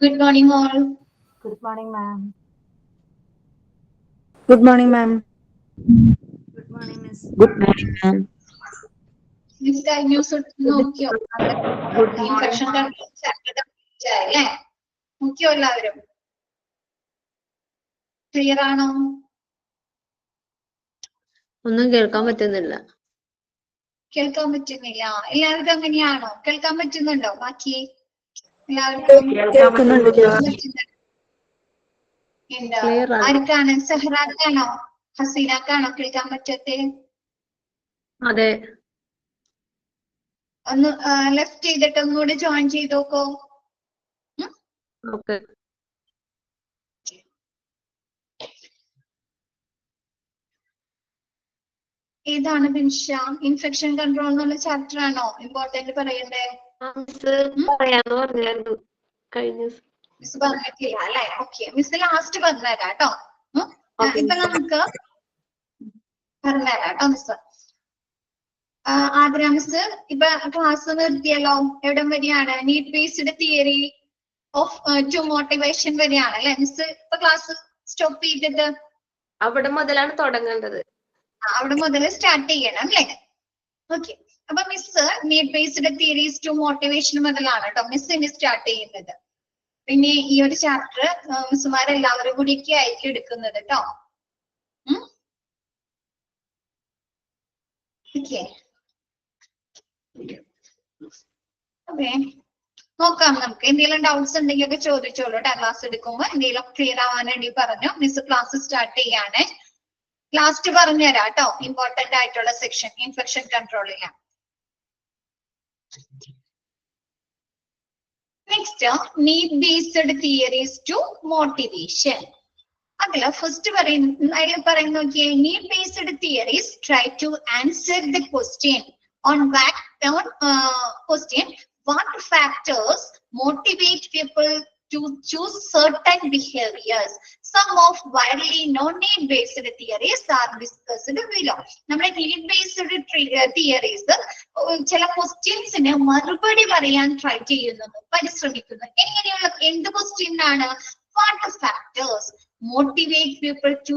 Good morning, all. Good morning, ma'am. Good morning, ma'am. Good morning, Miss. Good morning, ma'am. Miss news നോക്കിയോ? Good morning, infection ma'am. അല്ലേ? നോക്കിയോ എല്ലാവരും? Clear ആണോ? ഒന്നും കേൾക്കാൻ പറ്റുന്നില്ല. കേൾക്കാൻ പറ്റുന്നില്ല. എല്ലാവർക്കും അങ്ങനെയാണോ? കേൾക്കാൻ പറ്റുന്നുണ്ടോ? ബാക്കി എല്ലാവർക്കും കേൾക്കുന്നുണ്ട്. എന്താ Clear ആണ്. ആർക്കാണ്? സെഹ്റാക്കാണോ ഹസീനാക്കാണോ കേൾക്കാൻ പറ്റത്തെ? അതെ. ഒന്ന് ലെഫ്റ്റ് ചെയ്തിട്ട് ഒന്നുകൂടി ജോയിൻ ചെയ്തോക്കോ. ഓക്കെ. ഏതാണ് ബിൻഷ? ഇൻഫെക്ഷൻ കൺട്രോൾ എന്നുള്ള ചാപ്റ്റർ ആണോ ഇമ്പോർട്ടന്റ് പറയണ്ടേ? പറയാന്ന് പറഞ്ഞായിരുന്നു കഴിഞ്ഞ മിസ് പറഞ്ഞിട്ടില്ല അല്ലെ? ഓക്കെ, മിസ് ലാസ്റ്റ് പറഞ്ഞുതരാം കേട്ടോ. ഇപ്പൊ നമുക്ക് പറഞ്ഞുതരാം കേട്ടോ മിസ്. ആദ്യ മിസ് ഇപ്പൊ ക്ലാസ് നിർത്തിയല്ലോ. എവിടം വരെയാണ്? Need based theory of two motivation വരെയാണ് അല്ലെ മിസ് ഇപ്പൊ ക്ലാസ് സ്റ്റോപ്പ് ചെയ്തത്? അവിടെ മുതലാണ് തുടങ്ങേണ്ടത്. അവിടെ മുതൽ സ്റ്റാർട്ട് ചെയ്യണം അല്ലേ? ഓക്കെ, അപ്പൊ miss need based theories to motivation മുതലാണ് കേട്ടോ മിസ് സ്റ്റാർട്ട് ചെയ്യുന്നത്. പിന്നെ ഈ ഒരു ചാപ്റ്റർ മിസ്സുമാരെല്ലാവരും കൂടിയൊക്കെ ആയിരിക്കും എടുക്കുന്നത് കേട്ടോ. ഓക്കെ, ഓക്കെ നോക്കാം. നമുക്ക് എന്തെങ്കിലും ഡൗട്ട്സ് ഉണ്ടെങ്കിൽ ഒക്കെ ചോദിച്ചോളൂ കേട്ടോ. ക്ലാസ് എടുക്കുമ്പോ എന്തെങ്കിലും ക്ലിയർ ആവാൻ വേണ്ടി പറഞ്ഞു. മിസ് ക്ലാസ് സ്റ്റാർട്ട് ചെയ്യാണ്. ലാസ്റ്റ് പറഞ്ഞുതരാം കേട്ടോ ഇമ്പോർട്ടന്റ് ആയിട്ടുള്ള സെക്ഷൻ ഇൻഫെക്ഷൻ കൺട്രോളിലാണ്. Next need based theories to motivation. അതിൽ ഫസ്റ്റ് പറയുന്ന നോക്കിയേ, need based theories try to answer the question on question what factors motivate people to choose certain behaviors. Some of widely known need-based theories are discussed below. നമ്മുടെ need-based theories ചില ക്വസ്റ്റ്യൻസിന് മറുപടി പറയാൻ try ചെയ്യുന്നു, പരിശ്രമിക്കുന്നു. എങ്ങനെയുള്ള എന്ത് ക്വസ്റ്റ്യൻ ആണ്? What factors motivate people to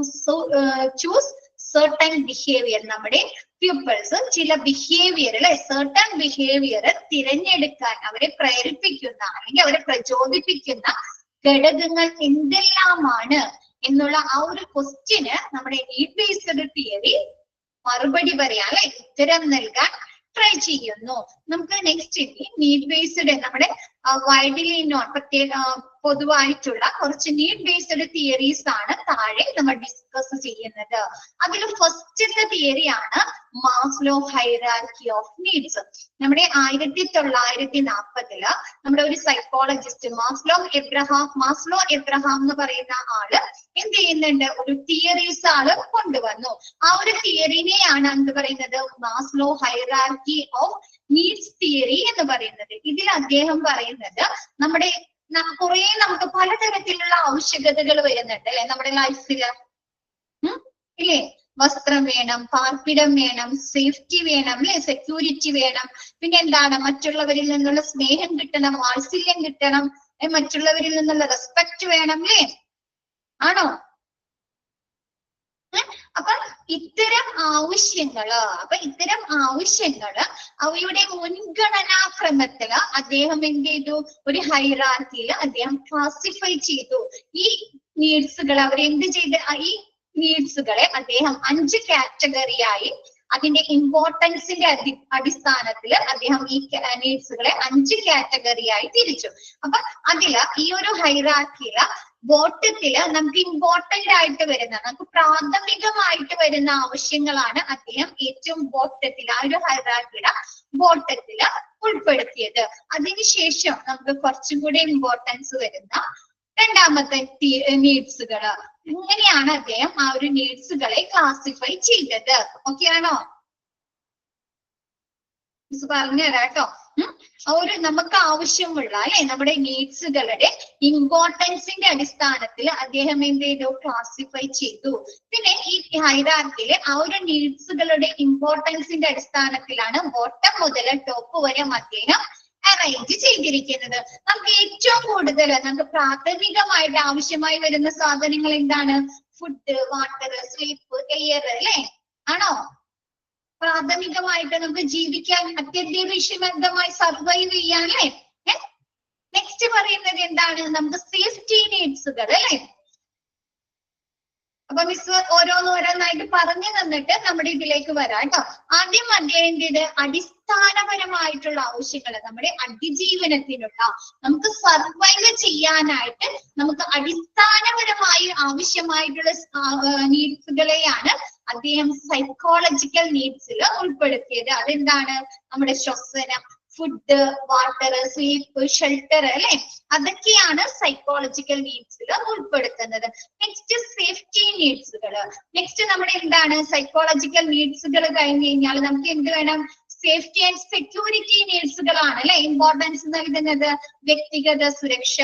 choose certain behavior? നമ്മുടെ pupils ചില ബിഹേവിയർ അല്ലെ, certain behavior തിരഞ്ഞെടുക്കാൻ അവരെ പ്രേരിപ്പിക്കുന്ന അല്ലെങ്കിൽ അവരെ പ്രചോദിപ്പിക്കുന്ന ഘടകങ്ങൾ എന്തെല്ലാമാണ് എന്നുള്ള ആ ഒരു ക്വസ്റ്റ്യന് നമ്മുടെ നീഡ് ബേസ്ഡ് തിയറി മറുപടി പറയാൻ അല്ലെ, ഉത്തരം നൽകാൻ ട്രൈ ചെയ്യുന്നു. നമുക്ക് നെക്സ്റ്റ് നീഡ് ബേസ്ഡ് നമ്മുടെ വൈഡ്ലി നോൺ പൊതുവായിട്ടുള്ള കുറച്ച് നീഡ് ബേസ്ഡ് തിയറീസ് ആണ് താഴെ നമ്മൾ ഡിസ്കസ് ചെയ്യുന്നത്. അതിൽ ഫസ്റ്റത്തെ തിയറിയാണ് മാസ്ലോ ഹൈറാർക്കി ഓഫ് നീഡ്സ്. നമ്മുടെ 1940 നമ്മുടെ ഒരു സൈക്കോളജിസ്റ്റ് മാസ്ലോ എബ്രഹാം എന്ന് പറയുന്ന ആള് എന്ത് ചെയ്യുന്നുണ്ട്? ഒരു തിയറീസ് ആള് കൊണ്ടുവന്നു. ആ ഒരു തിയറിനെയാണ് എന്ത് പറയുന്നത്? Maslow hierarchy of needs theory എന്ന് പറയുന്നത്. ഇതിൽ അദ്ദേഹം പറയുന്നത് നമ്മുടെ കുറെ നമുക്ക് പലതരത്തിലുള്ള ആവശ്യകതകൾ വരുന്നുണ്ട് അല്ലെ നമ്മുടെ ലൈഫില്. ഇല്ലേ? വസ്ത്രം വേണം, പാർപ്പിടം വേണം, സേഫ്റ്റി വേണം അല്ലെ, സെക്യൂരിറ്റി വേണം. പിന്നെ എന്താണ്? മറ്റുള്ളവരിൽ നിന്നുള്ള സ്നേഹം കിട്ടണം, വാത്സല്യം കിട്ടണം, മറ്റുള്ളവരിൽ നിന്നുള്ള റെസ്പെക്ട് വേണം അല്ലേ? ആണോ? അപ്പൊ ഇത്തരം ആവശ്യങ്ങള് അവയുടെ മുൻഗണനാക്രമത്തില് അദ്ദേഹം എന്ത് ചെയ്തു? ഒരു ഹൈറാർക്കിയില് അദ്ദേഹം ക്ലാസിഫൈ ചെയ്തു. ഈ നീഡ്സുകൾ അവരെന്ത് ചെയ്ത് ഈ നീഡ്സുകളെ അദ്ദേഹം 5 കാറ്റഗറിയായി അതിന്റെ ഇമ്പോർട്ടൻസിന്റെ അടിസ്ഥാനത്തിൽ അദ്ദേഹം ഈ നീഡ്സുകളെ 5 കാറ്റഗറിയായി തിരിച്ചു. അപ്പൊ അതില് ഈ ഒരു ഹൈറാർക്കിയില് ബോട്ടത്തില് നമുക്ക് ഇമ്പോർട്ടന്റ് ആയിട്ട് വരുന്ന നമുക്ക് പ്രാഥമികമായിട്ട് വരുന്ന ആവശ്യങ്ങളാണ് അദ്ദേഹം ഏറ്റവും ബോട്ടത്തില് ആ ഒരു ഹൈറാർക്കിയുടെ ബോട്ടത്തില് ഉൾപ്പെടുത്തിയത്. അതിനുശേഷം നമുക്ക് കുറച്ചും കൂടി ഇമ്പോർട്ടൻസ് വരുന്ന രണ്ടാമത്തെ നീഡ്സുകള്. ഇങ്ങനെയാണ് അദ്ദേഹം ആ ഒരു നീഡ്സുകളെ ക്ലാസിഫൈ ചെയ്തത്. ഓക്കെ ആണോ? മിസ് പറഞ്ഞുതരാം കേട്ടോ. ഒരു നമുക്ക് ആവശ്യമുള്ള അല്ലെ നമ്മുടെ നീഡ്സുകളുടെ ഇമ്പോർട്ടൻസിന്റെ അടിസ്ഥാനത്തിൽ അദ്ദേഹം എന്ത് ചെയ്തു? ക്ലാസിഫൈ ചെയ്തു. പിന്നെ ഈ ഹൈറാർക്കിയിലെ ആ ഒരു നീഡ്സുകളുടെ ഇമ്പോർട്ടൻസിന്റെ അടിസ്ഥാനത്തിലാണ് ബോട്ടം മുതൽ ടോപ്പ് വരെ അദ്ദേഹം അറേഞ്ച് ചെയ്തിരിക്കുന്നത്. നമുക്ക് ഏറ്റവും കൂടുതൽ നമുക്ക് പ്രാഥമികമായിട്ട് ആവശ്യമായി വരുന്ന സാധനങ്ങൾ എന്താണ്? ഫുഡ്, വാട്ടർ, സ്ലീപ്പ്, എയർ അല്ലെ? ആണോ? പ്രാഥമികമായിട്ട് നമുക്ക് ജീവിക്കാൻ അത്യന്താപേക്ഷിതമായി സർവൈവ് ചെയ്യാൻ അല്ലെ? നെക്സ്റ്റ് പറയുന്നത് എന്താണ്? നമുക്ക് സേഫ്റ്റി നീഡ്സുകൾ അല്ലെ? അപ്പൊ മിസ് ഓരോന്നായിട്ട് പറഞ്ഞു തന്നിട്ട് നമ്മുടെ ഇതിലേക്ക് വരാം കേട്ടോ. ആദ്യം അദ്ദേഹത്തിന്റെ അടിസ്ഥാനപരമായിട്ടുള്ള ആവശ്യങ്ങൾ, നമ്മുടെ അതിജീവനത്തിനുള്ള, നമുക്ക് സർവൈവ് ചെയ്യാനായിട്ട് നമുക്ക് അടിസ്ഥാനപരമായി ആവശ്യമായിട്ടുള്ള നീഡ്സുകളെയാണ് അദ്ദേഹം സൈക്കോളജിക്കൽ നീഡ്സിൽ ഉൾപ്പെടുത്തിയത്. അതെന്താണ്? നമ്മുടെ ശ്വസനം, ഫുഡ്, വാട്ടർ, സ്ലീപ്പ്, ഷെൽട്ടർ അല്ലെ? അതൊക്കെയാണ് സൈക്കോളജിക്കൽ നീഡ്സിൽ ഉൾപ്പെടുത്തുന്നത്. Next safety നീഡ്സുകൾ. നെക്സ്റ്റ് നമ്മുടെ എന്താണ്? സൈക്കോളജിക്കൽ നീഡ്സുകൾ കഴിഞ്ഞ് കഴിഞ്ഞാൽ നമുക്ക് എന്ത് വേണം? സേഫ്റ്റി ആൻഡ് സെക്യൂരിറ്റി നീഡ്സുകളാണ് അല്ലെ ഇമ്പോർട്ടൻസ് നൽകുന്നത്. വ്യക്തിഗത സുരക്ഷ,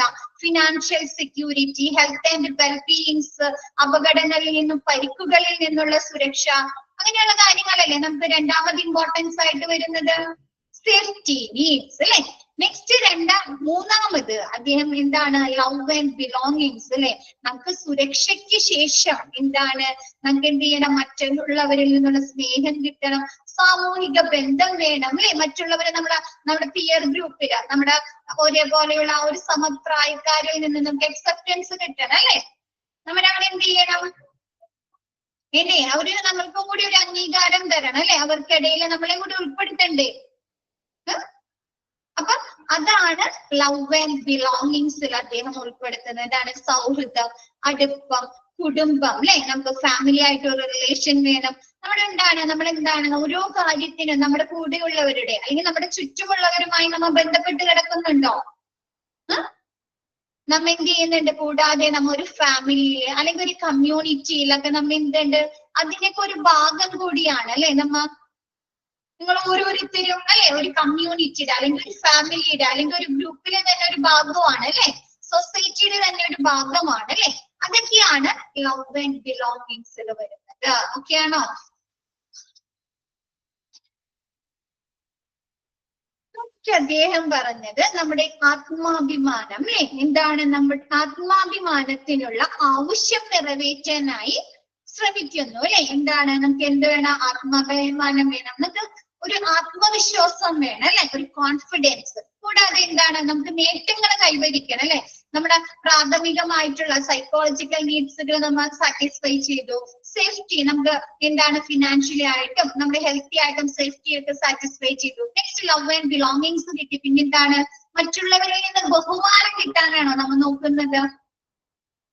ഫിനാൻഷ്യൽ സെക്യൂരിറ്റി, ഹെൽത്ത് ആൻഡ് വെൽബീയിങ്സ്, അപകടങ്ങളിൽ നിന്നും പരിക്കുകളിൽ നിന്നുള്ള സുരക്ഷ, അങ്ങനെയുള്ള കാര്യങ്ങളല്ലേ നമുക്ക് രണ്ടാമത് ഇമ്പോർട്ടൻസ് ആയിട്ട് വരുന്നത്. സേഫ്റ്റി നീഡ്സ് അല്ലെ? നെക്സ്റ്റ് മൂന്നാമത് അദ്ദേഹം എന്താണ്? ലവ് ആൻഡ് ബിലോങ്ങിങ്സ് അല്ലെ? നമുക്ക് സുരക്ഷയ്ക്ക് ശേഷം എന്താണ്? നമുക്ക് എന്ത് ചെയ്യണം? മറ്റുള്ളവരിൽ നിന്നുള്ള സ്നേഹം കിട്ടണം, സാമൂഹിക ബന്ധം വേണം അല്ലെ? മറ്റുള്ളവരെ നമ്മുടെ പിയർ ഗ്രൂപ്പില്, നമ്മുടെ ഒരേപോലെയുള്ള ഒരു സമപ്രായക്കാരിൽ നിന്ന് നമുക്ക് അക്സെപ്റ്റൻസ് കിട്ടണം അല്ലെ? നമ്മളവിടെ എന്ത് ചെയ്യണം? ഇല്ലേ? അവര് നമ്മൾക്കും കൂടി ഒരു അംഗീകാരം തരണം അല്ലെ? അവർക്കിടയിൽ നമ്മളെ കൂടി ഉൾപ്പെടുത്തണ്ടേ? അപ്പൊ അതാണ് ലവ് ആൻഡ് ബിലോങ്ങിങ്സിൽ അദ്ദേഹം ഉൾപ്പെടുത്തുന്നത്. എന്താണ്? സൗഹൃദം, അടുപ്പം, കുടുംബം അല്ലെ? നമുക്ക് ഫാമിലി ആയിട്ട് ഒരു റിലേഷൻ വേണം. നമ്മളെന്താണ് ഓരോ കാര്യത്തിനും നമ്മുടെ കൂടെയുള്ളവരുടെ അല്ലെങ്കിൽ നമ്മുടെ ചുറ്റുമുള്ളവരുമായി നമ്മൾ ബന്ധപ്പെട്ട് കിടക്കുന്നുണ്ടോ? നമ്മ എന്ത് ചെയ്യുന്നുണ്ട്? കൂടാതെ നമ്മ ഒരു ഫാമിലിയില് അല്ലെങ്കിൽ ഒരു കമ്മ്യൂണിറ്റിയിലൊക്കെ നമ്മ എന്തുണ്ട്? അതിനൊക്കെ ഒരു ഭാഗം കൂടിയാണ് അല്ലെ? നിങ്ങൾ ഓരോരുത്തരും അല്ലെ ഒരു കമ്മ്യൂണിറ്റിയുടെ അല്ലെങ്കിൽ ഒരു ഫാമിലിയുടെ അല്ലെങ്കിൽ ഒരു ഗ്രൂപ്പിലെ തന്നെ ഒരു ഭാഗമാണ് അല്ലെ? സൊസൈറ്റിയുടെ തന്നെ ഒരു ഭാഗമാണ് അല്ലെ? അതൊക്കെയാണ് ലവ് ആൻഡ് ബിലോങ്ങിങ്സിൽ വരുന്നത്. ഓക്കെ ആണോ? അദ്ദേഹം പറഞ്ഞത് നമ്മുടെ ആത്മാഭിമാനം അല്ലെ? എന്താണ്? നമ്മുടെ ആത്മാഭിമാനത്തിനുള്ള ആവശ്യം നിറവേറ്റാനായി ശ്രമിക്കുന്നു അല്ലെ? എന്താണ്? നമുക്ക് എന്ത് വേണം? ആത്മാഭിമാനം വേണം, നമുക്ക് ഒരു ആത്മവിശ്വാസം വേണം അല്ലെ? ഒരു കോൺഫിഡൻസ്. കൂടാതെ എന്താണ്? നമുക്ക് നേട്ടങ്ങൾ കൈവരിക്കണം അല്ലെ? നമ്മുടെ പ്രാഥമികമായിട്ടുള്ള സൈക്കോളജിക്കൽ നീഡ്സുകൾ നമ്മൾ സാറ്റിസ്ഫൈ ചെയ്തു. സേഫ്റ്റി നമുക്ക് എന്താണ്? ഫിനാൻഷ്യലി ആയിട്ടും നമ്മുടെ ഹെൽത്തി ആയിട്ടും സേഫ്റ്റി ഒക്കെ സാറ്റിസ്ഫൈ ചെയ്തു. നെക്സ്റ്റ് ലവ് ആൻഡ് ബിലോങ്ങിങ്സ് കിട്ടി. പിന്നെന്താണ്? മറ്റുള്ളവരിൽ നിന്ന് ബഹുമാനം കിട്ടാനാണോ നമ്മൾ നോക്കുന്നത്?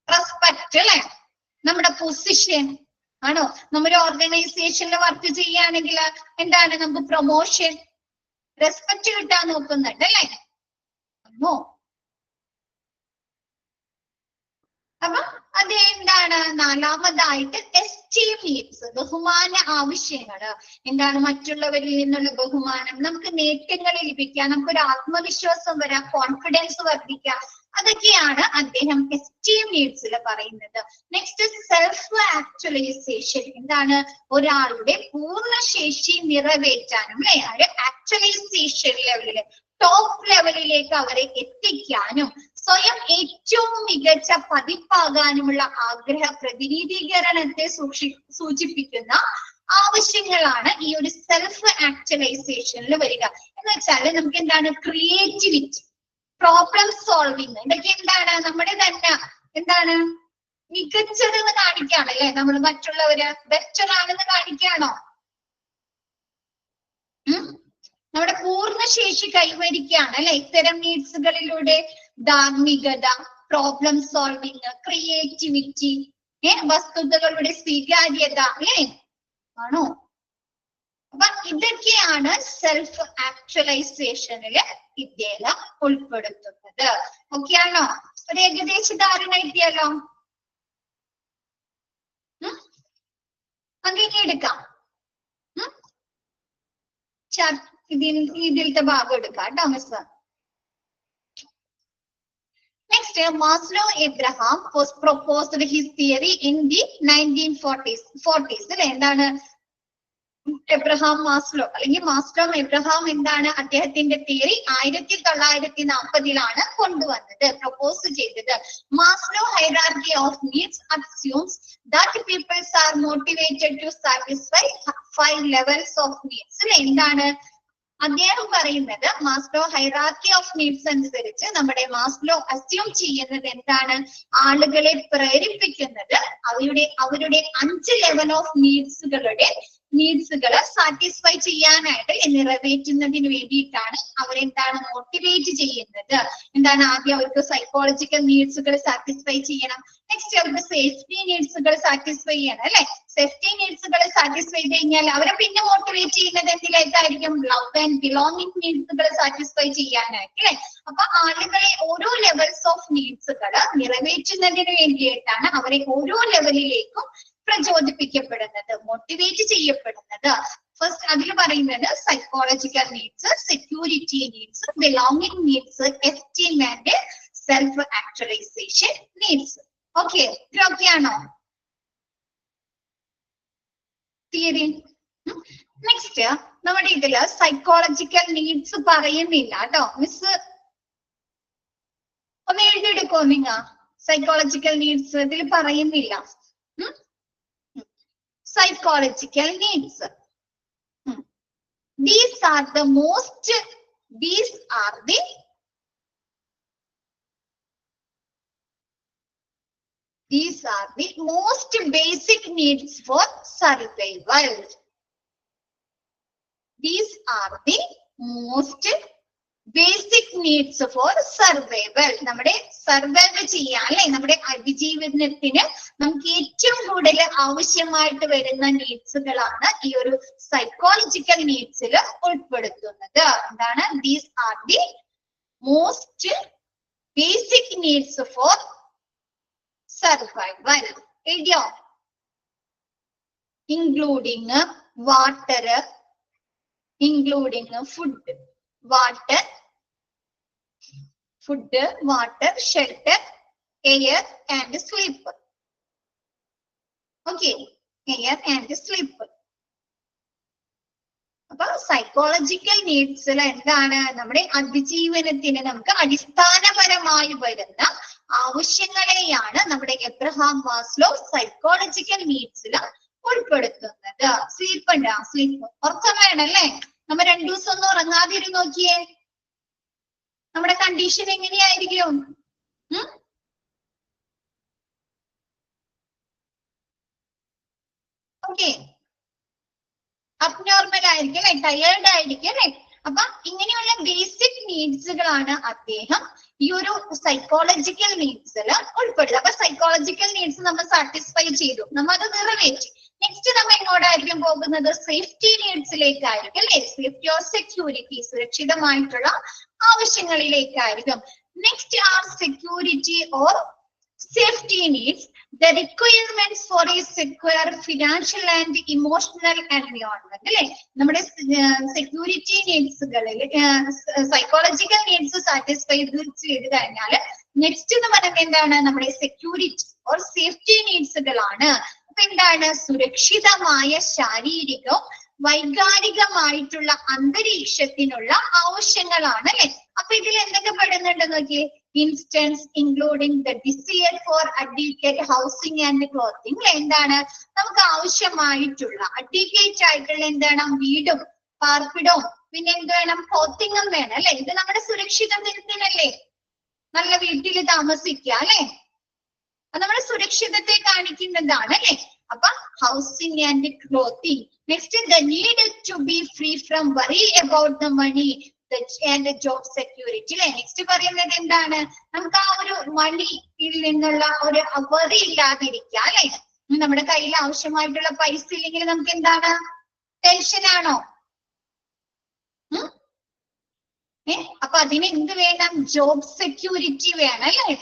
റെസ്പെക്ട് അല്ലെ? നമ്മുടെ പൊസിഷൻ ആണോ? നമ്മുടെ ഓർഗനൈസേഷനിൽ വർക്ക് ചെയ്യുകയാണെങ്കിൽ എന്താണ്? നമുക്ക് പ്രൊമോഷൻ, റെസ്പെക്ട് കിട്ടാൻ നോക്കുന്നുണ്ട് അല്ലെ? അപ്പൊ അത് എന്താണ്? നാലാമതായിട്ട് എസ്റ്റീം നീഡ്സ്, ബഹുമാന ആവശ്യങ്ങള്. എന്താണ്? മറ്റുള്ളവരിൽ നിന്നുള്ള ബഹുമാനം, നമുക്ക് നേട്ടങ്ങൾ ലഭിക്കുക, നമുക്കൊരു ആത്മവിശ്വാസം വരാം, കോൺഫിഡൻസ് വർദ്ധിക്കുക, അതൊക്കെയാണ് അദ്ദേഹം എസ്റ്റീം നീഡ്സിൽ പറയുന്നത്. Next self actualisation. എന്താണ്? ഒരാളുടെ പൂർണ്ണശേഷി നിറവേറ്റാനും അല്ലെ? ഒരു ആക്ച്വലൈസേഷൻ ലെവലില് ടോപ്പ് ലെവലിലേക്ക് അവരെ എത്തിക്കാനും സ്വയം ഏറ്റവും മികച്ച പതിപ്പാകാനുമുള്ള ആഗ്രഹ പ്രതിനിധീകരണത്തെ സൂചിപ്പിക്കുന്ന ആവശ്യങ്ങളാണ് ഈ ഒരു സെൽഫ് ആക്ച്വലൈസേഷനിൽ വരിക. എന്ന് വെച്ചാൽ നമുക്ക് എന്താണ്? ക്രിയേറ്റിവിറ്റി, പ്രോബ്ലം സോൾവിങ്, ഇതൊക്കെ എന്താണ്? നമ്മുടെ തന്നെ എന്താണ്? മികച്ചതെന്ന് കാണിക്കുകയാണ് അല്ലെ? നമ്മൾ മറ്റുള്ളവര് ബെറ്റർ ആണെന്ന് കാണിക്കുകയാണോ? നമ്മുടെ പൂർണ്ണശേഷി കൈവരിക്കുകയാണ് അല്ലെ? ഇത്തരം നീഡ്സുകളിലൂടെ ധാർമ്മികത, പ്രോബ്ലം സോൾവിങ്, ക്രിയേറ്റിവിറ്റി, വസ്തുതകളുടെ സ്വീകാര്യത അല്ലെ? ആണോ? അപ്പൊ ഇതൊക്കെയാണ് സെൽഫ് ആക്ച്വലൈസേഷനില് ഇദ്ദേഹം ഉൾപ്പെടുത്തുന്നത്. ഓക്കെ ആണോ? ഒരു ഏകദേശ ധാരണ കിട്ടിയല്ലോ. അങ്ങനെ എടുക്കാം. ഇതിലത്തെ ഭാഗം എടുക്കാം കേട്ടോ miss. Next, Maslow Abraham was proposed his theory in the 1940s. അല്ലെ? എന്താണ്? എബ്രഹാം മാസ്ലോ അല്ലെങ്കിൽ മാസ്ലോ എബ്രഹാം എന്താണ് അദ്ദേഹത്തിന്റെ തിയറി 1940 കൊണ്ടുവന്നത്, പ്രൊപ്പോസ് ചെയ്തത്. Maslow hierarchy of needs assumes that peoples are motivated to satisfy 5 levels of needs. എന്താണ് അദ്ദേഹം പറയുന്നത്? മാസ്ലോ ഹൈറാർക്കി ഓഫ് നീഡ്സ് അനുസരിച്ച് നമ്മുടെ മാസ്ലോ അസ്യൂം ചെയ്യുന്നത് എന്താണ്? ആളുകളെ പ്രേരിപ്പിക്കുന്നത് അവരുടെ 5 ലെവൽ ഓഫ് നീഡ്സുകളെ സാറ്റിസ്ഫൈ ചെയ്യാനായിട്ട് നിറവേറ്റുന്നതിന് വേണ്ടിയിട്ടാണ് അവരെന്താണ് മോട്ടിവേറ്റ് ചെയ്യുന്നത്. എന്താണ്? ആദ്യം അവർക്ക് സൈക്കോളജിക്കൽ നീഡ്സുകൾ സാറ്റിസ്ഫൈ ചെയ്യണം, നെക്സ്റ്റ് അവർക്ക് സേഫ്റ്റി നീഡ്സുകൾ സാറ്റിസ്ഫൈ ചെയ്യണം അല്ലെ. സേഫ്റ്റി നീഡ്സുകൾ സാറ്റിസ്ഫൈ ചെയ്ത് കഴിഞ്ഞാൽ അവരെ പിന്നെ മോട്ടിവേറ്റ് ചെയ്യുന്നത് എന്തിലേക്കായിരിക്കും? ലവ് ആൻഡ് ബിലോങ്ങിങ് നീഡ്സുകൾ സാറ്റിസ്ഫൈ ചെയ്യാനായിട്ട് അല്ലെ. അപ്പൊ ആളുകളെ ഓരോ ലെവൽസ് ഓഫ് നീഡ്സുകൾ നിറവേറ്റുന്നതിന് വേണ്ടിയിട്ടാണ് അവരെ ഓരോ ലെവലിലേക്കും പ്രചോദിപ്പിക്കപ്പെടുന്നത്, മോട്ടിവേറ്റ് ചെയ്യപ്പെടുന്നത്. ഫസ്റ്റ് അതിൽ പറയുന്നത് psychological needs, security needs, belonging needs, esteem and self actualization needs. Okay, ഇതൊക്കെയാണോ തിയറി? നെക്സ്റ്റ് നമ്മുടെ ഇതില് സൈക്കോളജിക്കൽ നീഡ്സ് പറയുന്നില്ല കേട്ടോ. മിസ് ഒന്ന് എഴുതിയെടുക്കോ നിങ്ങ? സൈക്കോളജിക്കൽ നീഡ്സ് ഇതിൽ പറയുന്നില്ല. Psychological needs. These are the most basic needs for survival. These are the most basic needs for survival. നമ്മുടെ സർവൈവ് ചെയ്യാൻ അല്ലെ, നമ്മുടെ അതിജീവനത്തിന് നമുക്ക് ഏറ്റവും കൂടുതൽ ആവശ്യമായിട്ട് വരുന്ന നീഡ്സുകളാണ് ഈ ഒരു സൈക്കോളജിക്കൽ നീഡ്സിൽ ഉൾപ്പെടുത്തുന്നത്. എന്താണ്? These are the most basic needs for survival. എഴുതിയോ? Including water, including food, water, shelter, air and sleep. Okay, air and sleep. അപ്പൊ സൈക്കോളജിക്കൽ നീഡ്സിൽ എന്താണ്? നമ്മുടെ അതിജീവനത്തിന് നമുക്ക് അടിസ്ഥാനപരമായി വരുന്ന ആവശ്യങ്ങളെയാണ് നമ്മുടെ എബ്രഹാം മാസ്ലോ സൈക്കോളജിക്കൽ നീഡ്സിൽ ഉൾപ്പെടുത്തുന്നത്. സ്ലീപ്പ് ഉണ്ടോ? സ്ലീപ്പ് ഉറക്കം വേണല്ലേ. നമ്മ 2 ദിവസം ഒന്നും ഉറങ്ങാതിരുന്ന് നോക്കിയേ, നമ്മുടെ കണ്ടീഷൻ എങ്ങനെയായിരിക്കും? ഓക്കെ, അബ്നോർമൽ ആയിരിക്കും അല്ലെ, ടയേർഡ് ആയിരിക്കും അല്ലെ. അപ്പൊ ഇങ്ങനെയുള്ള ബേസിക് നീഡ്സുകളാണ് അദ്ദേഹം ഈ ഒരു സൈക്കോളജിക്കൽ നീഡ്സിൽ ഉൾപ്പെടുന്നത്. അപ്പൊ സൈക്കോളജിക്കൽ നീഡ്സ് നമ്മൾ സാറ്റിസ്ഫൈ ചെയ്തു, നമ്മൾ അത് നിറവേറ്റി. നെക്സ്റ്റ് നമ്മൾ എങ്ങോട്ടായിരിക്കും പോകുന്നത്? സേഫ്റ്റി നീഡ്സിലേക്കായിരിക്കും അല്ലെ. സേഫ്റ്റി ഓർ സെക്യൂരിറ്റി, സുരക്ഷിതമായിട്ടുള്ള ആവശ്യങ്ങളിലേക്കായിരിക്കും. Next are security or safety needs. The requirements for a secure financial and emotional environment അല്ലെ. നമ്മുടെ സെക്യൂരിറ്റി നീഡ്സുകളിൽ സൈക്കോളജിക്കൽ നീഡ്സ് സാറ്റിസ്ഫൈ ചെയ്ത് കഴിഞ്ഞാൽ നെക്സ്റ്റ് എന്ന് പറയുന്നത് എന്താണ്? നമ്മുടെ സെക്യൂരിറ്റി ഓർ സേഫ്റ്റി നീഡ്സുകളാണ്. അപ്പൊ എന്താണ്? സുരക്ഷിതമായ ശാരീരികവും വൈകാരികമായിട്ടുള്ള അന്തരീക്ഷത്തിനുള്ള ആവശ്യങ്ങളാണ് അല്ലെ. അപ്പൊ ഇതിൽ എന്തൊക്കെ പെടുന്നുണ്ട് നോക്കിയേ? Instance including the desire for advocate housing and clothing. എന്താണ്? നമുക്ക് ആവശ്യമായിട്ടുള്ള അഡ്വക്കേറ്റ് ആയിട്ടുള്ള എന്താണ്? വീടും പാർപ്പിടവും പിന്നെ എന്ത് വേണം? ക്ലോത്തിങ്ങും വേണം അല്ലെ. ഇത് നമ്മുടെ സുരക്ഷിതത്വത്തിനല്ലേ, നല്ല വീട്ടിൽ താമസിക്കുക അല്ലെ. അത് നമ്മുടെ സുരക്ഷിതത്തെ കാണിക്കുന്നതാണ് അല്ലെ. അപ്പൊ housing and clothing. Next the need to be free from worry about the money and job security അല്ലെ. നെക്സ്റ്റ് പറയുന്നത് എന്താണ്? നമുക്ക് ആ ഒരു മണിയിൽ നിന്നുള്ള ഒരു വറി ഇല്ലാതിരിക്കുക അല്ലെ. നമ്മുടെ കയ്യിൽ ആവശ്യമായിട്ടുള്ള പൈസ ഇല്ലെങ്കിൽ നമുക്ക് എന്താണ്? ടെൻഷനാണോ? അപ്പൊ അതിന് എന്ത് വേണം? ജോബ് സെക്യൂരിറ്റി വേണം അല്ലെ.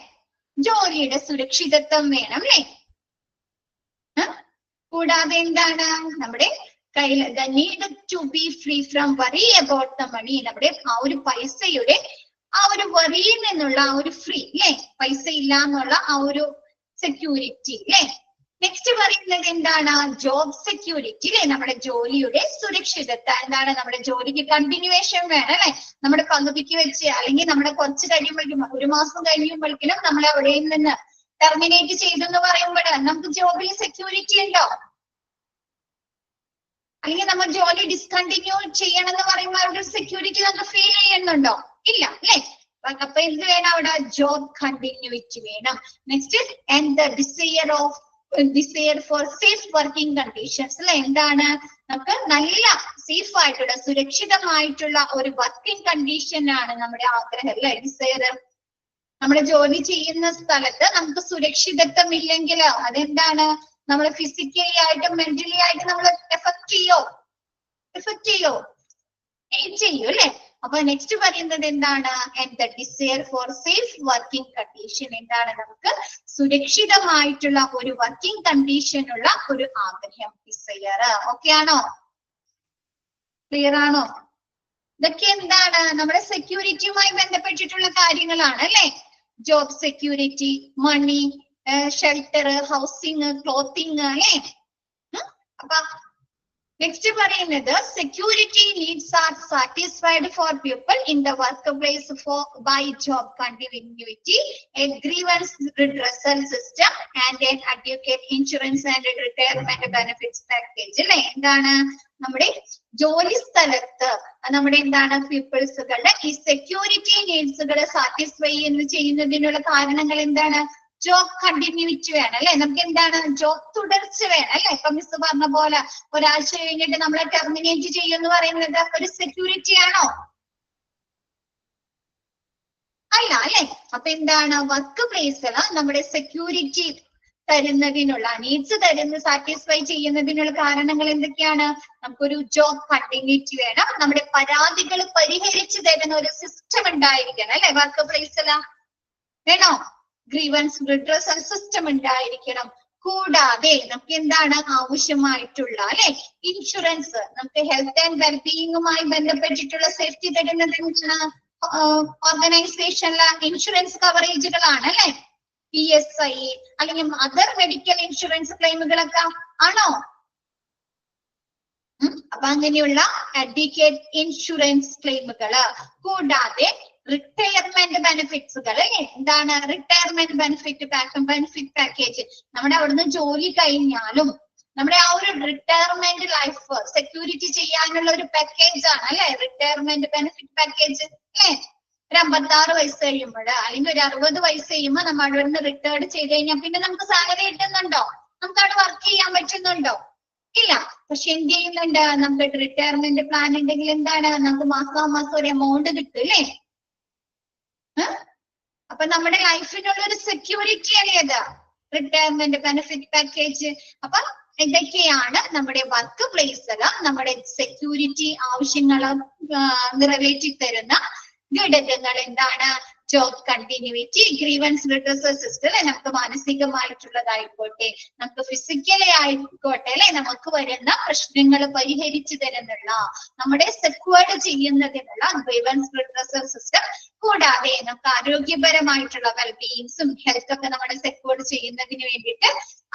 ജോലിയുടെ സുരക്ഷിതത്വം വേണം അല്ലെ. കൂടാതെ എന്താണ്? നമ്മുടെ കയ്യിൽ the need to be free from worry about the money. നമ്മുടെ ആ ഒരു പൈസയുടെ ആ ഒരു വറിയിൽ നിന്നുള്ള ആ ഒരു ഫ്രീ അല്ലെ, പൈസ ഇല്ല എന്നുള്ള ആ ഒരു സെക്യൂരിറ്റി അല്ലെ. നെക്സ്റ്റ് പറയുന്നത് എന്താണ്? ജോബ് സെക്യൂരിറ്റി അല്ലെ, നമ്മുടെ ജോലിയുടെ സുരക്ഷിതത്വം. എന്താണ്? നമ്മുടെ ജോലിക്ക് കണ്ടിന്യൂവേഷൻ വേണം അല്ലെ. നമ്മുടെ പകുതിക്ക് വെച്ച് അല്ലെങ്കിൽ നമ്മുടെ കുറച്ച് കഴിയുമ്പോഴേക്കും 1 മാസം കഴിയുമ്പോഴേക്കും നമ്മൾ അവിടെ നിന്ന് ടെർമിനേറ്റ് ചെയ്തു എന്ന് പറയുമ്പോൾ നമുക്ക് ജോബിൽ സെക്യൂരിറ്റി ഉണ്ടോ? അല്ലെങ്കിൽ നമ്മൾ ജോലി ഡിസ്കണ്ടിന്യൂ ചെയ്യണം എന്ന് പറയുമ്പോൾ അവിടെ സെക്യൂരിറ്റി നമുക്ക് ഫീൽ ചെയ്യുന്നുണ്ടോ? ഇല്ല അല്ലെ. അപ്പൊ എന്ത് വേണം അവിടെ? ജോബ് കണ്ടിന്യൂറ്റി വേണം. Next and the desire for safe working conditions അല്ലെ. എന്താണ്? നമുക്ക് നല്ല സേഫ് ആയിട്ടുള്ള സുരക്ഷിതമായിട്ടുള്ള ഒരു വർക്കിംഗ് കണ്ടീഷൻ ആണ് നമ്മുടെ ആഗ്രഹം അല്ലെ, ഡിസയർ. നമ്മുടെ ജോലി ചെയ്യുന്ന സ്ഥലത്ത് നമുക്ക് സുരക്ഷിതത്വം ഇല്ലെങ്കിൽ അതെന്താണ്? നമ്മൾ ഫിസിക്കലി ആയിട്ടും മെന്റലി ആയിട്ടും നമ്മൾ എഫക്ട് ചെയ്യോ? ചെയ്യൂ അല്ലെ. അപ്പൊ നെക്സ്റ്റ് പറയുന്നത് എന്താണ്? And the desire for safe working condition. എന്താണ്? നമുക്ക് സുരക്ഷിതമായിട്ടുള്ള ഒരു വർക്കിംഗ് കണ്ടീഷൻ ഉള്ള ഒരു ആഗ്രഹം, ഡിസയർ. ഓക്കെ ആണോ? ക്ലിയർ ആണോ? ഇതൊക്കെ എന്താണ്? നമ്മുടെ സെക്യൂരിറ്റിയുമായി ബന്ധപ്പെട്ടിട്ടുള്ള കാര്യങ്ങളാണ് അല്ലെ. Job security, money, shelter, housing, clothing അല്ലെ. അപ്പൊ നെക്സ്റ്റ് പറയുന്നത് security needs are satisfied for people in the work place by job continuity, a grievance redressal system and an advocate insurance and retirement benefits package അല്ലെ. എന്താണ്? നമ്മുടെ ജോലി സ്ഥലത്ത് നമ്മുടെ എന്താണ് പീപ്പിൾസുകളുടെ ഈ സെക്യൂരിറ്റി നീഡ്സുകൾ സാറ്റിസ്ഫൈ ചെയ്യുന്നതിനുള്ള കാരണങ്ങൾ എന്താണ്? ജോബ് കണ്ടിന്യൂറ്റി വേണം അല്ലെ. നമുക്ക് എന്താണ്? ജോബ് തുടർച്ച വേണം അല്ലെ. ഇപ്പൊ മിസ് പറഞ്ഞ പോലെ ഒരാഴ്ച കഴിഞ്ഞിട്ട് നമ്മളെ ടെർമിനേറ്റ് ചെയ്യുമെന്ന് പറയുന്നത് ഒരു സെക്യൂരിറ്റി ആണോ? അല്ല അല്ലെ. അപ്പൊ എന്താണ്? വർക്ക് പ്ലേസിൽ നമ്മുടെ സെക്യൂരിറ്റി തരുന്നതിനുള്ള നീഡ്സ് സാറ്റിസ്ഫൈ ചെയ്യുന്നതിനുള്ള കാരണങ്ങൾ എന്തൊക്കെയാണ്? നമുക്കൊരു ജോബ് കണ്ടിന്യൂറ്റി വേണം. നമ്മുടെ പരാതികൾ പരിഹരിച്ചു തരുന്ന ഒരു സിസ്റ്റം ഉണ്ടായിരിക്കണം അല്ലെ. വർക്ക് പ്ലേസിൽ വേണോ? ഗ്രീവൻസ് റിഡ്രസൽ സിസ്റ്റം ഉണ്ടായിരിക്കണം. കൂടാതെ നമുക്ക് എന്താണ് ആവശ്യമായിട്ടുള്ള അല്ലെ ഇൻഷുറൻസ്, നമുക്ക് ഹെൽത്ത് ആൻഡ് വെൽബീയിങ്ങുമായി ബന്ധപ്പെട്ടിട്ടുള്ള സേഫ്റ്റി തരുന്നതിന് ഓർഗനൈസേഷനിലെ ഇൻഷുറൻസ് കവറേജുകളാണ് അല്ലെ. PSI അല്ലെങ്കിൽ അതർ മെഡിക്കൽ ഇൻഷുറൻസ് ക്ലെയിമുകളൊക്കെ ആണോ? അപ്പൊ അങ്ങനെയുള്ള അഡ്വക്കേറ്റ് ഇൻഷുറൻസ് ക്ലെയിമുകള്, കൂടാതെ റിട്ടയർമെന്റ് ബെനിഫിറ്റ്സുകൾ അല്ലെ. എന്താണ് റിട്ടയർമെന്റ് ബെനിഫിറ്റ് പാക്കേജ്? നമ്മുടെ അവിടുന്ന് ജോലി കഴിഞ്ഞാലും നമ്മുടെ ആ ഒരു റിട്ടയർമെന്റ് ലൈഫ് സെക്യൂരിറ്റി ചെയ്യാനുള്ള ഒരു പാക്കേജ് ആണ് അല്ലെ റിട്ടയർമെന്റ് ബെനിഫിറ്റ് പാക്കേജ് അല്ലെ. ഒരു 56 വയസ്സ് കഴിയുമ്പോൾ അല്ലെങ്കിൽ ഒരു 60 വയസ്സ് കഴിയുമ്പോൾ നമ്മൾ അവിടെ നിന്ന് റിട്ടയർഡ് ചെയ്ത് കഴിഞ്ഞാൽ പിന്നെ നമുക്ക് സാലറി കിട്ടുന്നുണ്ടോ? നമുക്ക് അവിടെ വർക്ക് ചെയ്യാൻ പറ്റുന്നുണ്ടോ? ഇല്ല. പക്ഷെ എന്ത് ചെയ്യുന്നുണ്ട്? നമുക്ക് റിട്ടയർമെന്റ് പ്ലാൻ ഉണ്ടെങ്കിൽ എന്താണ്? നമുക്ക് മാസം ഒരു എമൗണ്ട് കിട്ടും അല്ലേ. അപ്പൊ നമ്മുടെ ലൈഫിനുള്ള ഒരു സെക്യൂരിറ്റി അല്ലേ അത് റിട്ടയർമെന്റ് ബെനിഫിറ്റ് പാക്കേജ്. അപ്പൊ ഇതൊക്കെയാണ് നമ്മുടെ വർക്ക് പ്ലേസിൽ നമ്മുടെ സെക്യൂരിറ്റി ആവശ്യങ്ങൾ നിറവേറ്റി തരുന്ന ഘടകങ്ങൾ. എന്താണ്? Job continuity, grievance redressal system നമുക്ക് മാനസികമായിട്ടുള്ളതായിക്കോട്ടെ, നമുക്ക് ഫിസിക്കലി ആയിക്കോട്ടെ അല്ലെ, നമുക്ക് വരുന്ന പ്രശ്നങ്ങൾ പരിഹരിച്ചു തരുന്നുള്ള നമ്മുടെ സെക്യൂർഡ് ചെയ്യുന്നതിനുള്ള ഗ്രീവൻസ് റിഡ്രസൽ സിസ്റ്റം, കൂടാതെ നമുക്ക് ആരോഗ്യപരമായിട്ടുള്ള വെൽബീയിങ്സും ഹെൽത്ത് ഒക്കെ നമ്മുടെ സെക്യൂർഡ് ചെയ്യുന്നതിന് വേണ്ടിയിട്ട്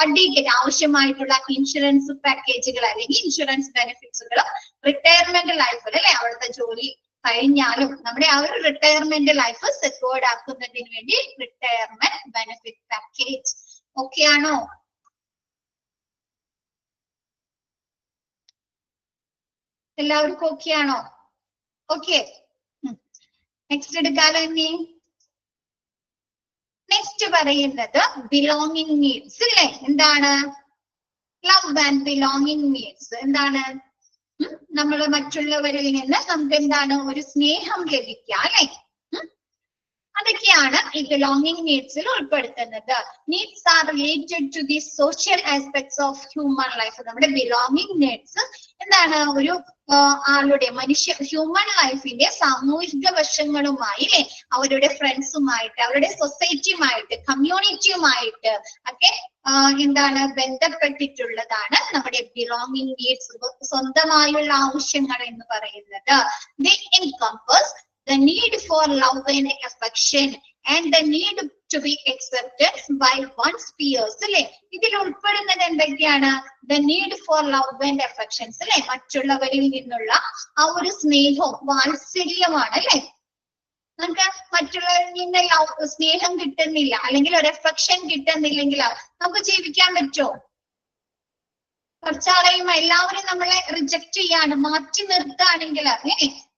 അഡ്വക്കേറ്റ് ആവശ്യമായിട്ടുള്ള ഇൻഷുറൻസ് പാക്കേജുകൾ അല്ലെങ്കിൽ ഇൻഷുറൻസ് ബെനിഫിറ്റ്സുകളും റിട്ടയർമെന്റ് ലൈഫിൽ അല്ലെ അവിടുത്തെ ജോലി കഴിഞ്ഞാലും നമ്മുടെ ആ ഒരു റിട്ടയർമെന്റ് ലൈഫ് സെക്യൂർഡ് ആക്കുന്നതിന് വേണ്ടി റിട്ടയർമെന്റ് ബെനിഫിറ്റ് പാക്കേജ്. ഓക്കെ ആണോ? എല്ലാവർക്കും ഓക്കെ ആണോ? ഓക്കെ. നെക്സ്റ്റ് എടുക്കാലോ ഇനി. നെക്സ്റ്റ് പറയുന്നത് ബിലോങ്ങിങ് നീഡ്സ് അല്ലേ. എന്താണ്? Love and belonging needs. എന്താണ്? നമ്മൾ മറ്റുള്ളവരിൽ നിന്ന് നമുക്ക് എന്താണ് ഒരു സ്നേഹം ലഭിക്കുക അല്ലെ. അതൊക്കെയാണ് ഈ ബിലോങ്ങിങ് നീഡ്സിൽ ഉൾപ്പെടുത്തുന്നത്. Needs are related to the social aspects of human life. നമ്മുടെ ബിലോങ്ങിങ് നീഡ്സ് എന്താണ്? ഒരു ആളുടെ ഹ്യൂമൻ ലൈഫിന്റെ സാമൂഹിക വശങ്ങളുമായി അല്ലെ അവരുടെ ഫ്രണ്ട്സുമായിട്ട് അവരുടെ സൊസൈറ്റിയുമായിട്ട് കമ്മ്യൂണിറ്റിയുമായിട്ട് ഒക്കെ എന്താണ് ബന്ധപ്പെട്ടിട്ടുള്ളതാണ് നമ്മുടെ ബിലോങ്ങിങ് നീഡ്സ്. സ്വന്തമായുള്ള ആവശ്യങ്ങൾ എന്ന് പറയുന്നത്. They encompass the need for love and affection, and the need to be accepted by one's peers അല്ലെ. ഇതിൽ ഉൾപ്പെടുന്നത് എന്തൊക്കെയാണ്? The need for love and affections അല്ലെ, മറ്റുള്ളവരിൽ നിന്നുള്ള ആ ഒരു സ്നേഹവും വാത്സല്യമാണ് അല്ലെ. നമുക്ക് മറ്റുള്ളവരിൽ നിന്ന് സ്നേഹം കിട്ടുന്നില്ല അല്ലെങ്കിൽ ഒരു അഫെക്ഷൻ കിട്ടുന്നില്ലെങ്കിൽ നമുക്ക് ജീവിക്കാൻ പറ്റുമോ? കുറച്ചാളെയും എല്ലാവരും നമ്മളെ റിജക്ട് ചെയ്യാണ്, മാറ്റി നിർത്തുകയാണെങ്കിൽ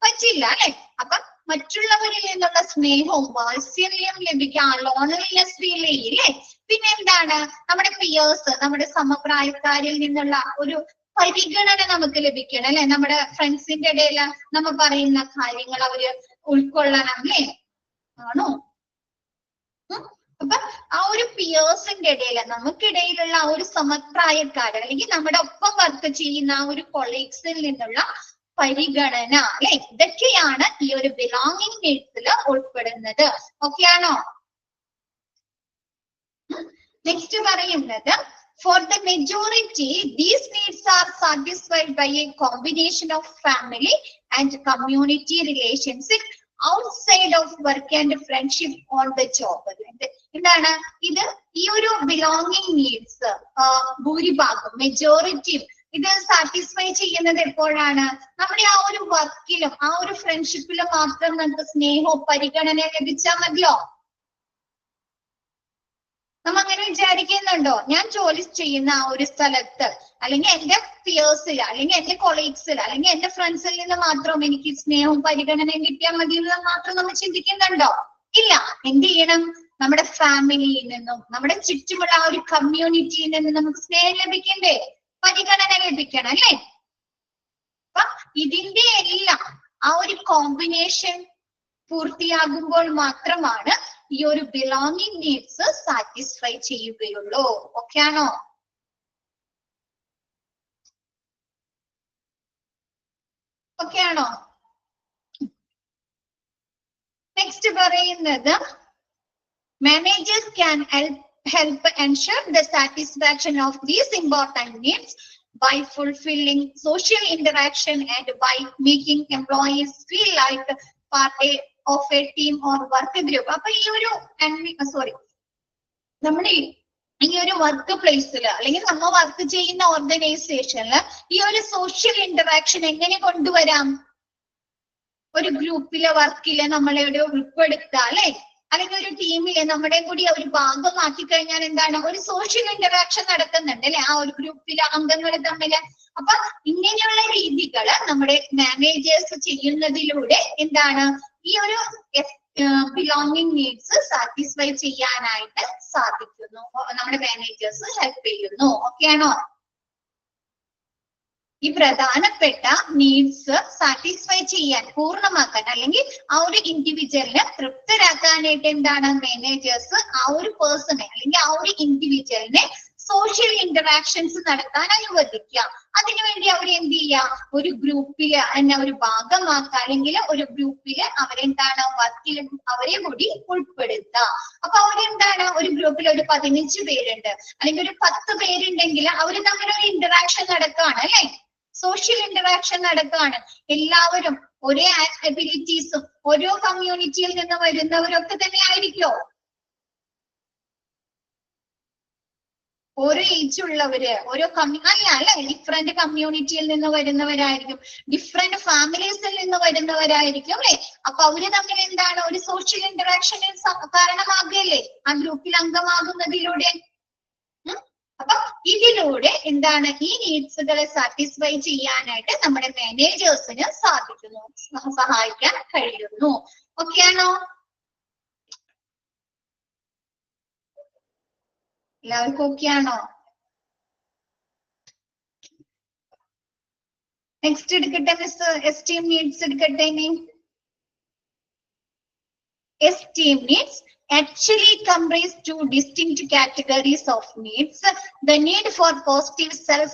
പറ്റില്ല അല്ലെ. അപ്പൊ മറ്റുള്ളവരിൽ നിന്നുള്ള സ്നേഹവും വാത്സല്യം ലഭിക്കാൻ, ലോൺലിനെസ് ഫീൽ ചെയ്യില്ലേ. പിന്നെ എന്താണ്? നമ്മുടെ പിയേഴ്സ്, നമ്മുടെ സമപ്രായക്കാരിൽ നിന്നുള്ള ഒരു പരിഗണന നമുക്ക് ലഭിക്കണം അല്ലെ. നമ്മുടെ ഫ്രണ്ട്സിന്റെ ഇടയിൽ നമ്മൾ പറയുന്ന കാര്യങ്ങൾ അവര് ഉൾക്കൊള്ളണം അല്ലേ. ആണോ? അപ്പൊ ആ ഒരു പിയേഴ്സിന്റെ ഇടയിൽ, നമുക്കിടയിലുള്ള ആ ഒരു സമപ്രായക്കാർ അല്ലെങ്കിൽ നമ്മുടെ ഒപ്പം വർക്ക് ചെയ്യുന്ന ആ ഒരു കൊളീഗ്സിൽ നിന്നുള്ള പരിഗണന അല്ലെ, ഇതൊക്കെയാണ് ഈ ഒരു ബിലോങ്ങിങ് നീഡ്സിൽ ഉൾപ്പെടുന്നത്. ഓക്കെ ആണോ? നെക്സ്റ്റ് പറയുന്നത്, for the majority these needs are satisfied by a combination of family and community relationships outside of work and friendship on the job. എന്താണ് ഇത്? ഈ ഒരു ബിലോങ്ങിങ് നീഡ്സ് ഭൂരിഭാഗം, മെജോറിറ്റിയും ഇത് സാറ്റിസ്ഫൈ ചെയ്യുന്നത് എപ്പോഴാണ്? നമ്മുടെ ആ ഒരു വർക്കിലും ആ ഒരു ഫ്രണ്ട്ഷിപ്പിലും മാത്രം നമുക്ക് സ്നേഹവും പരിഗണനയും ലഭിച്ചാൽ മതിയോ? നമ്മ അങ്ങനെ വിചാരിക്കുന്നുണ്ടോ? ഞാൻ ജോലി ചെയ്യുന്ന ആ ഒരു സ്ഥലത്ത് അല്ലെങ്കിൽ എന്റെ പിയേഴ്സിൽ അല്ലെങ്കിൽ എന്റെ കൊളീഗ്സിൽ അല്ലെങ്കിൽ എന്റെ ഫ്രണ്ട്സിൽ നിന്ന് മാത്രം എനിക്ക് സ്നേഹവും പരിഗണനയും കിട്ടിയാൽ മതി എന്ന് മാത്രം നമ്മൾ ചിന്തിക്കുന്നുണ്ടോ? ഇല്ല. എന്ത് ചെയ്യണം? നമ്മുടെ ഫാമിലിയിൽ നിന്നും നമ്മുടെ ചുറ്റുമുള്ള ആ ഒരു കമ്മ്യൂണിറ്റിയിൽ നിന്നും നമുക്ക് സ്നേഹം ലഭിക്കണ്ടേ, പരിഗണന ലഭിക്കണം അല്ലേ. അപ്പൊ ഇതിന്റെ എല്ലാം ആ ഒരു കോമ്പിനേഷൻ പൂർത്തിയാകുമ്പോൾ മാത്രമാണ് ഈ ഒരു ബിലോങ്ങിങ് നീഡ്സ് സാറ്റിസ്ഫൈ ചെയ്യുകയുള്ളൂ. ഓക്കെ ആണോ? ഓക്കെ ആണോ? നെക്സ്റ്റ് പറയുന്നത്, managers can help ensure the satisfaction of these important needs by fulfilling social interaction and by making employees feel like part of a team or work group. അപ്പൊ ഈ ഒരു നമ്മുടെ ഈ ഒരു വർക്ക് പ്ലേസിൽ അല്ലെങ്കിൽ നമ്മൾ വർക്ക് ചെയ്യുന്ന ഓർഗനൈസേഷനിൽ ഈ ഒരു സോഷ്യൽ ഇന്ററാക്ഷൻ എങ്ങനെ കൊണ്ടുവരാം? ഒരു ഗ്രൂപ്പിലെ വർക്കില് നമ്മളെ ഉൾപ്പെടുത്തുക അല്ലെ, അല്ലെങ്കിൽ ഒരു ടീമിലെ നമ്മുടെ കൂടി ഒരു ഭാഗമാക്കി കഴിഞ്ഞാൽ എന്താണ്? ഒരു സോഷ്യൽ ഇന്ററാക്ഷൻ നടക്കുന്നുണ്ട് അല്ലെ ആ ഒരു ഗ്രൂപ്പിലെ അംഗങ്ങൾ തമ്മില്. അപ്പൊ ഇങ്ങനെയുള്ള രീതികള് നമ്മുടെ മാനേജേഴ്സ് ചെയ്യുന്നതിലൂടെ എന്താണ്? ഈ ഒരു ബിലോങ്ങിങ് നീഡ്സ് സാറ്റിസ്ഫൈ ചെയ്യാനായിട്ട് സാധിക്കുന്നു. നമ്മുടെ മാനേജേഴ്സ് ഹെൽപ്പ് ചെയ്യുന്നു. ഓക്കെ ആണോ? ഈ പ്രധാനപ്പെട്ട നീഡ്സ് സാറ്റിസ്ഫൈ ചെയ്യാൻ, പൂർണ്ണമാക്കാൻ അല്ലെങ്കിൽ ആ ഒരു ഇൻഡിവിജ്വലിനെ തൃപ്തരാക്കാനായിട്ട് എന്താണ്? മാനേജേഴ്സ് ആ ഒരു പേഴ്സണെ അല്ലെങ്കിൽ ആ ഒരു ഇൻഡിവിജ്വലിനെ സോഷ്യൽ ഇന്ററാക്ഷൻസ് നടത്താൻ അനുവദിക്കുക. അതിനുവേണ്ടി അവർ എന്ത് ചെയ്യുക? ഒരു ഗ്രൂപ്പില് എന്നെ ഒരു ഭാഗമാക്കുക അല്ലെങ്കിൽ ഒരു ഗ്രൂപ്പില് അവരെന്താണ് വർക്കിൽ അവരെ കൂടി ഉൾപ്പെടുത്തുക. അപ്പൊ അവരെന്താണ്? ഒരു ഗ്രൂപ്പിൽ ഒരു 15 പേരുണ്ട് അല്ലെങ്കിൽ ഒരു 10 പേരുണ്ടെങ്കിൽ അവര് തമ്മിൽ ഒരു ഇന്ററാക്ഷൻ നടക്കുകയാണ് അല്ലെ, സോഷ്യൽ ഇന്ററാക്ഷൻ നടക്കുകയാണ്. എല്ലാവരും ഒരേ എബിലിറ്റീസും ഓരോ കമ്മ്യൂണിറ്റിയിൽ നിന്ന് വരുന്നവരൊക്കെ തന്നെ ആയിരിക്കോ? ഓരോ ഏജ് ഉള്ളവര്, ഓരോ അല്ലെ, ഡിഫറെന്റ് കമ്മ്യൂണിറ്റിയിൽ നിന്ന് വരുന്നവരായിരിക്കും, ഡിഫറെന്റ് ഫാമിലീസിൽ നിന്ന് വരുന്നവരായിരിക്കും അല്ലെ. അപ്പൊ അവര് തമ്മിൽ എന്താണ്? ഒരു സോഷ്യൽ ഇന്ററാക്ഷന് കാരണമാകുകയല്ലേ ആ ഗ്രൂപ്പിൽ അംഗമാകുന്നതിലൂടെ. അപ്പൊ ഇതിലൂടെ എന്താണ്? ഈ നീഡ്സുകളെ സാറ്റിസ്ഫൈ ചെയ്യാനായിട്ട് നമ്മുടെ മാനേജേഴ്സിന് സാധിക്കുന്നു, സഹായിക്കാൻ കഴിയുന്നു. ഓക്കെ ആണോ? എല്ലാവർക്കും ഓക്കെ ആണോ? നെക്സ്റ്റ് എടുക്കട്ടെ മിസ്, എസ്റ്റീം നീഡ്സ് എടുക്കട്ടെ. ഇനി esteem needs actually comprise two distinct categories of needs: the need for positive self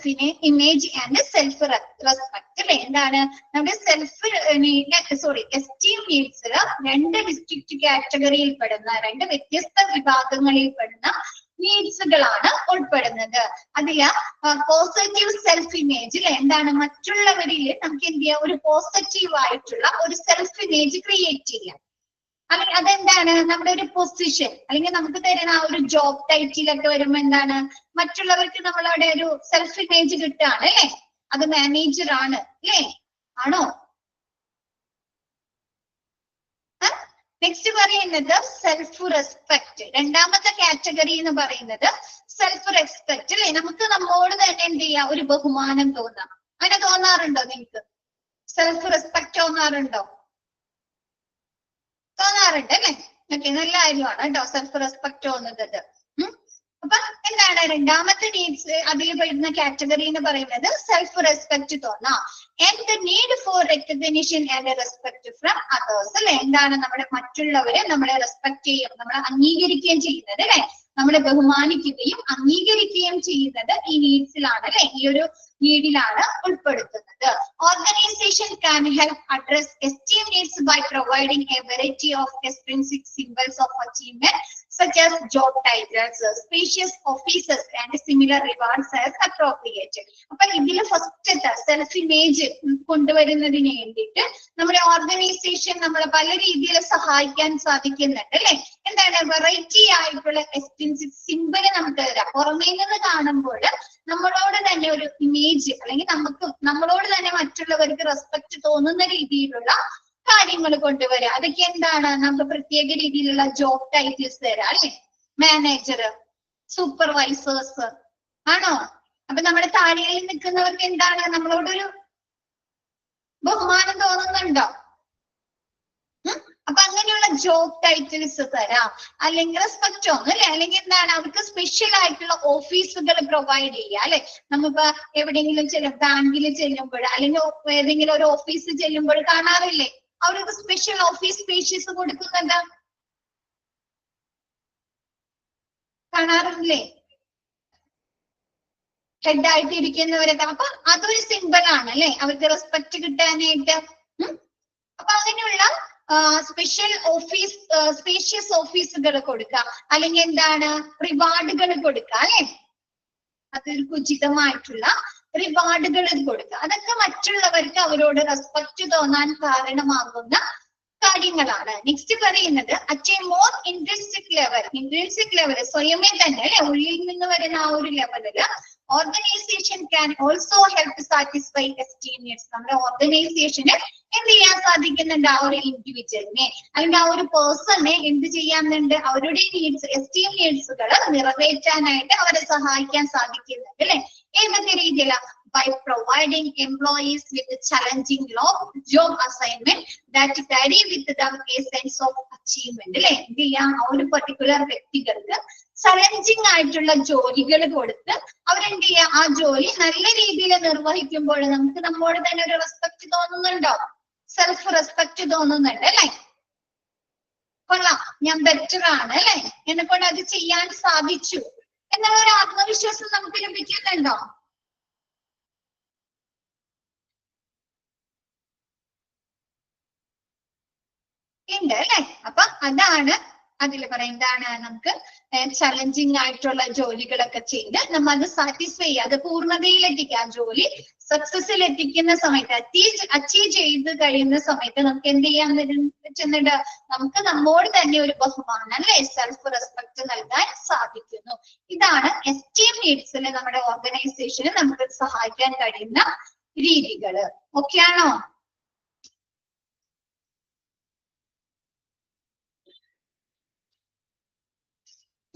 image and self respect. എന്താണ്? നമ്മുടെ esteem needs രണ്ട് ഡിസ്ട്രിക്ട് കാറ്റഗറിയിൽ പെടുന്ന, രണ്ട് വ്യത്യസ്ത വിഭാഗങ്ങളിൽ പെടുന്ന നീഡ്സുകളാണ് ഉൾപ്പെടുന്നത്. അതില് പോസിറ്റീവ് സെൽഫ് ഇമേജ് എന്താണ്? മറ്റുള്ളവരിൽ നമുക്ക് എന്ത് ചെയ്യാം? ഒരു പോസിറ്റീവ് ആയിട്ടുള്ള ഒരു സെൽഫ് ഇമേജ് ക്രിയേറ്റ് ചെയ്യാം. അല്ലെങ്കിൽ അതെന്താണ് നമ്മുടെ ഒരു പൊസിഷൻ അല്ലെങ്കിൽ നമുക്ക് തരുന്ന ആ ഒരു ജോബ് ടൈറ്റിലൊക്കെ വരുമ്പോ എന്താണ് മറ്റുള്ളവർക്ക് നമ്മളവിടെ ഒരു സെൽഫ് ഇമേജ് കിട്ടുകയാണ് അല്ലെ? അത് മാനേജർ ആണ് അല്ലേ? ആണോ? നെക്സ്റ്റ് പറയുന്നത് സെൽഫ് റെസ്പെക്ട്. രണ്ടാമത്തെ കാറ്റഗറി എന്ന് പറയുന്നത് സെൽഫ് റെസ്പെക്ട് അല്ലെ? നമുക്ക് നമ്മോട് തന്നെ എന്ത് ചെയ്യാം, ഒരു ബഹുമാനം തോന്നാം. അങ്ങനെ തോന്നാറുണ്ടോ നിങ്ങൾക്ക്? സെൽഫ് റെസ്പെക്ട് തോന്നാറുണ്ടോ? തോന്നാറുണ്ട് അല്ലെ? ഓക്കെ, നല്ല കാര്യമാണ് കേട്ടോ സെൽഫ് റെസ്പെക്ട് തോന്നുന്നത്. അപ്പൊ എന്താണ് രണ്ടാമത്തെ നീഡ്സ് അതിൽ വരുന്ന കാറ്റഗറി എന്ന് പറയുന്നത് സെൽഫ് റെസ്പെക്ട് തോന്നാം. And the need four recognition and respect from others അല്ലെ? എന്താണ് നമ്മുടെ മറ്റുള്ളവരെ നമ്മളെ റെസ്പെക്ട് ചെയ്യും, നമ്മളെ അംഗീകരിക്കുകയും ചെയ്യുന്നത് അല്ലെ? നമ്മളെ ബഹുമാനിക്കുകയും അംഗീകരിക്കുകയും ചെയ്യുന്നത് ഈ നീഡ്സിലാണ് അല്ലെ? ഈ ഒരു നീഡിലാണ് ഉൾപ്പെടുത്തുന്നത്. Organisation can help address esteem needs by providing a variety of extrinsic symbols of achievement such as job titles, spacious offices and similar rewards as appropriate. അപ്പൊ ഇതിൽ ഫസ്റ്റത്തെ സെൽഫ് ഇമേജ് കൊണ്ടുവരുന്നതിന് വേണ്ടിയിട്ട് നമ്മുടെ ഓർഗനൈസേഷൻ നമ്മളെ പല രീതിയിൽ സഹായിക്കാൻ സാധിക്കുന്നുണ്ട് അല്ലെ? എന്താണ് വെറൈറ്റി ആയിട്ടുള്ള എക്സ്ട്രിൻസിക് സിമ്പിൾ നമുക്ക് തരാം. പുറമേ നിന്ന് കാണുമ്പോൾ നമ്മളോട് തന്നെ ഒരു ഇമേജ് അല്ലെങ്കിൽ നമ്മളോട് തന്നെ മറ്റുള്ളവർക്ക് റെസ്പെക്ട് തോന്നുന്ന രീതിയിലുള്ള കാര്യങ്ങൾ കൊണ്ടുവരിക. അതൊക്കെ എന്താണ് നമുക്ക് പ്രത്യേക രീതിയിലുള്ള ജോബ് ടൈറ്റിൽസ് തരാം അല്ലെ? മാനേജർ, സൂപ്പർവൈസേഴ്സ് ആണോ? അപ്പൊ നമ്മുടെ താഴെയിൽ നിൽക്കുന്നവർക്ക് എന്താണ് നമ്മളോടൊരു ബഹുമാനം തോന്നുന്നുണ്ടോ? അപ്പൊ അങ്ങനെയുള്ള ജോബ് ടൈറ്റിൽസ് തരാം. അല്ലെങ്കിൽ റെസ്പെക്ട് തോന്നും അല്ലെ? അല്ലെങ്കിൽ എന്താണ് അവർക്ക് സ്പെഷ്യൽ ആയിട്ടുള്ള ഓഫീസുകൾ പ്രൊവൈഡ് ചെയ്യുക അല്ലെ? നമ്മിപ്പോ എവിടെയെങ്കിലും ബാങ്കിൽ ചെല്ലുമ്പോൾ അല്ലെങ്കിൽ ഏതെങ്കിലും ഒരു ഓഫീസ് ചെല്ലുമ്പോൾ കാണാറില്ലേ അവർക്ക് സ്പെഷ്യൽ ഓഫീസ് സ്പേഷ്യസ് കൊടുക്കുന്നുണ്ട്? കാണാറില്ലേ? ഹെഡ് ആയിട്ട് ഇരിക്കുന്നവരൊക്കെ. അപ്പൊ അതൊരു സിമ്പിൾ ആണ് അല്ലെ അവർക്ക് റെസ്പെക്ട് കിട്ടാനായിട്ട്. അപ്പൊ അങ്ങനെയുള്ള സ്പെഷ്യൽ ഓഫീസ് സ്പേഷ്യസ് ഓഫീസുകൾ കൊടുക്കുക, അല്ലെങ്കിൽ എന്താണ് റിവാർഡുകൾ കൊടുക്കുക അല്ലെ? അതിൽ ഉചിതമായിട്ടുള്ള റിവാർഡുകൾ കൊടുക്കുക. അതൊക്കെ മറ്റുള്ളവർക്ക് അവരോട് റെസ്പെക്ട് തോന്നാൻ കാരണമാകുന്ന കാര്യങ്ങളാണ്. നെക്സ്റ്റ് പറയുന്നത് achieve more intrinsic level. Intrinsic level സ്വയമേ തന്നെ അല്ലെ? ഉള്ളിൽ നിന്ന് വരുന്ന ആ ഒരു ലെവലില് organization can also help satisfy esteem needs. നമ്മുടെ ഓർഗനൈസേഷന് എന്ത് ചെയ്യാൻ സാധിക്കുന്നുണ്ട്? ആ ഒരു ഇൻഡിവിജ്വലിനെ അല്ലെങ്കിൽ ആ ഒരു പേഴ്സണെ എന്ത് ചെയ്യാന്നുണ്ട്? അവരുടെ നീഡ്സ് എസ്റ്റീം നീഡ്സുകൾ നിറവേറ്റാനായിട്ട് അവരെ സഹായിക്കാൻ സാധിക്കുന്നുണ്ട് അല്ലെ? ഏതൊക്കെ രീതിയില? by providing employees with a challenging job assignment that carry with them a sense of achievement അല്ലെ? എന്ത് ചെയ്യാം? ആ ഒരു പർട്ടിക്കുലർ വ്യക്തികൾക്ക് ചലഞ്ചിങ് ആയിട്ടുള്ള ജോലികൾ കൊടുത്ത് അവരെന്ത് ചെയ്യാം? ആ ജോലി നല്ല രീതിയിൽ നിർവഹിക്കുമ്പോൾ നമുക്ക് നമ്മോട് തന്നെ ഒരു റെസ്പെക്ട് തോന്നുന്നുണ്ടോ? സെൽഫ് റെസ്പെക്ട് തോന്നുന്നുണ്ട് അല്ലെ? കൊള്ളാം, ഞാൻ ബെറ്റർ ആണ് അല്ലെ, എന്നെ കൊണ്ട് അത് ചെയ്യാൻ സാധിച്ചു എന്നുള്ള ഒരു ആത്മവിശ്വാസം നമുക്ക് ലഭിക്കുന്നുണ്ടോ? ഉണ്ട് അല്ലെ? അപ്പൊ അതാണ് അതിൽ പറയുന്നതാണ് നമുക്ക് ചലഞ്ചിങ് ആയിട്ടുള്ള ജോലികളൊക്കെ ചെയ്ത് നമ്മൾ അത് സാറ്റിസ്ഫൈ ചെയ്യുക, അത് പൂർണ്ണതയിലെത്തിക്കുക. ആ ജോലി സക്സസിൽ എത്തിക്കുന്ന സമയത്ത് അച്ചീവ് ചെയ്ത് കഴിയുന്ന സമയത്ത് നമുക്ക് എന്ത് ചെയ്യാൻ പറ്റുന്നുണ്ട്? നമുക്ക് നമ്മോട് തന്നെ ഒരു ബഹുമാനം അല്ലെ? സെൽഫ് റെസ്പെക്ട് നൽകാൻ സാധിക്കുന്നു. ഇതാണ് എസ്റ്റീം നീഡ്സിൽ നമ്മുടെ ഓർഗനൈസേഷന് നമുക്ക് സഹായിക്കാൻ കഴിയുന്ന രീതികള്. ഓക്കെ ആണോ?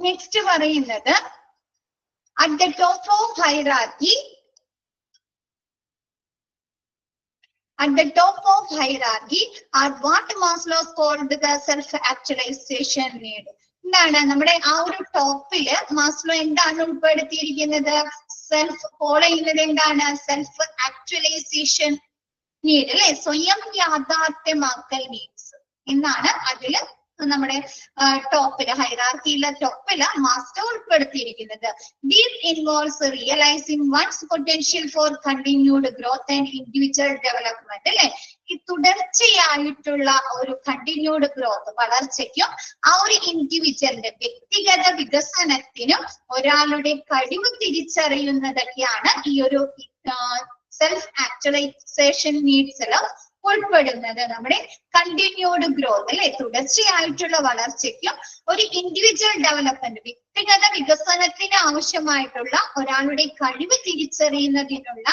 നെക്സ്റ്റ് പറയുന്നത് at the top of hierarchy are what Maslow called the self-actualization need. എന്താണ് നമ്മുടെ ആ ഒരു ടോപ്പില് മാസ്ലോ എന്താണ് ഉൾപ്പെടുത്തിയിരിക്കുന്നത്? സെൽഫ് ഫോളോ ചെയ്യുന്നത് എന്താണ്? സെൽഫ് ആക്ച്വലൈസേഷൻ നീഡ് അല്ലെ? സ്വയം യാഥാർത്ഥ്യമാക്കൽ നീഡ്സ് എന്നാണ് അതില് നമ്മുടെ ടോപ്പില് ഹൈറാർക്കിയിലെ ടോപ്പില് മാസ്റ്റർ ഉൾപ്പെടുത്തിയിരിക്കുന്നത്. This involves realizing one's potential for continued growth and individual development അല്ലെ? ഈ തുടർച്ചയായിട്ടുള്ള ഒരു കണ്ടിന്യൂഡ് ഗ്രോത്ത് വളർച്ചയ്ക്കും ആ ഒരു ഇൻഡിവിജ്വലിന്റെ വ്യക്തിഗത വികസനത്തിനും ഒരാളുടെ കഴിവ് തിരിച്ചറിയുന്നതൊക്കെയാണ് ഈ ഒരു സെൽഫ് ആക്ച്വലൈസേഷൻ നീഡ്സിൽ ഉൾപ്പെടുന്നത്. നമ്മുടെ കണ്ടിന്യൂഡ് ഗ്രോത്ത് അല്ലെ, തുടർച്ചയായിട്ടുള്ള വളർച്ചയ്ക്കും ഒരു ഇൻഡിവിജ്വൽ ഡെവലപ്മെന്റ്, വ്യക്തിഗത വികസനത്തിന് ആവശ്യമായിട്ടുള്ള ഒരാളുടെ കഴിവ് തിരിച്ചറിയുന്നതിനുള്ള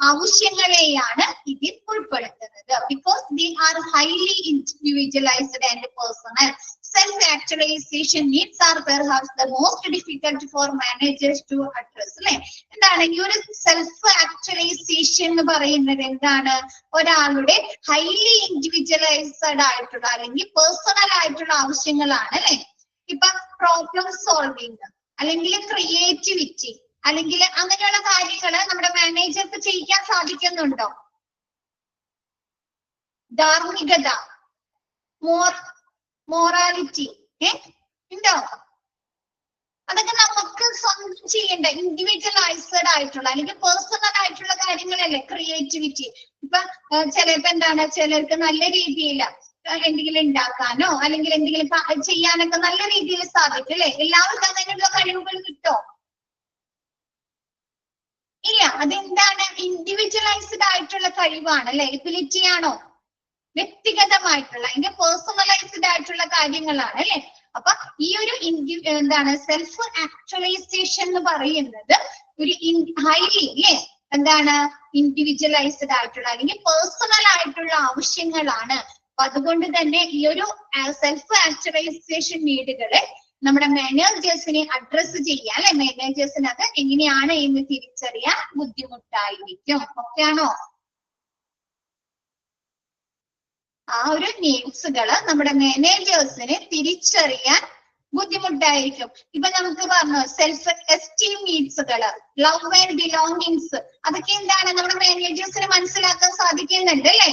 ആവശ്യങ്ങളെയാണ് ഇതിൽ ഉൾപ്പെടുത്തുന്നത്. Because they are highly individualised and personal. Self-actualization needs are perhaps the most difficult for managers to address. അല്ലെ, എന്താണ് ഈ ഒരു സെൽഫ് ആക്ച്വലൈസേഷൻ എന്ന് പറയുന്നത്? എന്താണ്? ഒരാളുടെ ഹൈലി ഇൻഡിവിജ്വലൈസ്ഡ് ആയിട്ടുള്ള അല്ലെങ്കിൽ പേഴ്സണൽ ആയിട്ടുള്ള ആവശ്യങ്ങളാണ് അല്ലെ. ഇപ്പൊ പ്രോബ്ലം സോൾവിങ് അല്ലെങ്കിൽ ക്രിയേറ്റിവിറ്റി അല്ലെങ്കിൽ അങ്ങനെയുള്ള കാര്യങ്ങൾ നമ്മുടെ മാനേജർക്ക് ചെയ്യിക്കാൻ സാധിക്കുന്നുണ്ടോ? ധാർമ്മികത, മോറാലിറ്റി ഉണ്ടോ? അതൊക്കെ നമുക്ക് സ്വന്തം ചെയ്യേണ്ട ഇൻഡിവിജ്വലൈസ്ഡ് ആയിട്ടുള്ള അല്ലെങ്കിൽ പേഴ്സണൽ ആയിട്ടുള്ള കാര്യങ്ങളല്ലേ. ക്രിയേറ്റിവിറ്റി ഇപ്പൊ ചിലപ്പോ എന്താണ്, ചിലർക്ക് നല്ല രീതിയിൽ എന്തെങ്കിലും ഉണ്ടാക്കാനോ അല്ലെങ്കിൽ എന്തെങ്കിലും ചെയ്യാനൊക്കെ നല്ല രീതിയിൽ സാധിക്കും അല്ലെ. എല്ലാവർക്കും അങ്ങനെയുള്ള കഴിവുകൾ കിട്ടോ? ഇല്ല. അതെന്താണ്? ഇൻഡിവിജ്വലൈസ്ഡ് ആയിട്ടുള്ള കഴിവാണ് അല്ലെ, എബിലിറ്റി ആണോ? വ്യക്തിഗതമായിട്ടുള്ള അതിന്റെ പേഴ്സണലൈസ്ഡ് ആയിട്ടുള്ള കാര്യങ്ങളാണ് അല്ലെ. അപ്പൊ ഈ ഒരു എന്താണ് സെൽഫ് ആക്ച്വലൈസേഷൻ എന്ന് പറയുന്നത് ഒരു ഹൈലി അല്ലെ എന്താണ് ഇൻഡിവിജ്വലൈസ്ഡ് ആയിട്ടുള്ള അല്ലെങ്കിൽ പേഴ്സണൽ ആയിട്ടുള്ള ആവശ്യങ്ങളാണ്. അപ്പൊ അതുകൊണ്ട് തന്നെ ഈ ഒരു സെൽഫ് ആക്ച്വലൈസേഷൻ നീഡുകളെ നമ്മുടെ മാനേജേഴ്സിനെ അഡ്രസ് ചെയ്യാൻ അല്ലെ, മാനേജേഴ്സിന് അത് എങ്ങനെയാണ് എന്ന് തിരിച്ചറിയാൻ ബുദ്ധിമുട്ടായിരിക്കും. ഓക്കെ ആണോ? ആ ഒരു നീഡ്സുകള് നമ്മുടെ മാനേജേഴ്സിന് തിരിച്ചറിയാൻ ബുദ്ധിമുട്ടായിരിക്കും. ഇപ്പൊ നമുക്ക് പറഞ്ഞു സെൽഫ് എസ്റ്റീം നീഡ്സുകള്, ലവ് ആൻഡ് ബിലോങ്ങിങ്സ്, അതൊക്കെ എന്താണ് നമ്മുടെ മാനേജേഴ്സിന് മനസ്സിലാക്കാൻ സാധിക്കുന്നുണ്ട് അല്ലെ.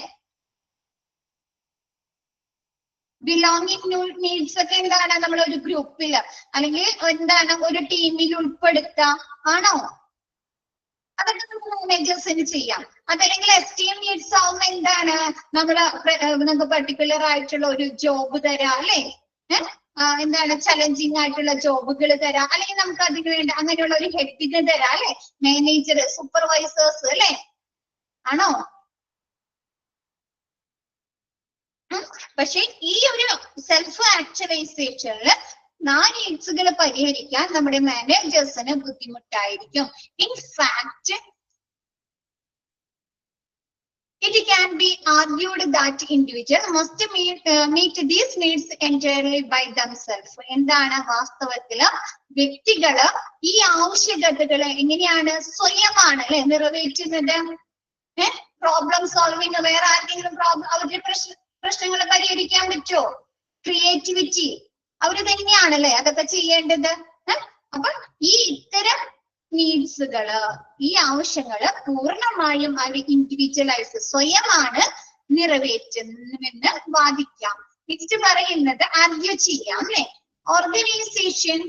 ബിലോങ്ങിങ് നീഡ്സ് ഒക്കെ എന്താണ് നമ്മൾ ഒരു ഗ്രൂപ്പില് അല്ലെങ്കിൽ എന്താണ് ഒരു ടീമിൽ ഉൾപ്പെടുത്താം ആണോ? അതൊക്കെ നമുക്ക് മാനേജേഴ്സിന് ചെയ്യാം. അതല്ലെങ്കിൽ എസ്റ്റീം നീഡ്സ് ആവുമ്പോ എന്താണ് നമുക്ക് പർട്ടിക്കുലർ ആയിട്ടുള്ള ഒരു ജോബ് തരാം അല്ലെ, എന്താണ് ചലഞ്ചിങ് ആയിട്ടുള്ള ജോബുകൾ തരാം, അല്ലെങ്കിൽ നമുക്ക് അതിന് വേണ്ടി അങ്ങനെയുള്ള ഒരു ഹെഡിങ് തരാം അല്ലെ, മാനേജർ, സൂപ്പർവൈസേഴ്സ് അല്ലെ, ആണോ? പക്ഷെ ഈ ഒരു സെൽഫ് ആക്ച്വലൈസേഷനില് നീഡ്സുകൾ പരിഹരിക്കാൻ നമ്മുടെ മാനേജേഴ്സിന് ബുദ്ധിമുട്ടായിരിക്കും. In fact it can be argued that individual must meet these needs entirely by themselves. എന്താണ് വാസ്തവത്തില് വ്യക്തികള് ഈ ആവശ്യകതകള് എങ്ങനെയാണ് സ്വയമാണ് അല്ലെ നിറവേറ്റുന്നത്? പ്രോബ്ലം സോൾവിങ്, വേറെ ആർക്കെങ്കിലും അവരുടെ പ്രശ്നങ്ങൾ പരിഹരിക്കാൻ പറ്റുമോ? ക്രിയേറ്റിവിറ്റി, അവര് തന്നെയാണല്ലേ അതൊക്കെ ചെയ്യേണ്ടത്. അപ്പൊ ഈ ഇത്തരം നീഡ്സുകള്, ഈ ആവശ്യങ്ങള് പൂർണ്ണമായും അവർ ഇൻഡിവിജ്വലൈസ് സ്വയമാണ് നിറവേറ്റുന്നുവെന്ന് വാദിക്കാം. നെക്സ്റ്റ് പറയുന്നത് ആർഗ്യൂ ചെയ്യാം അല്ലെ. Organisation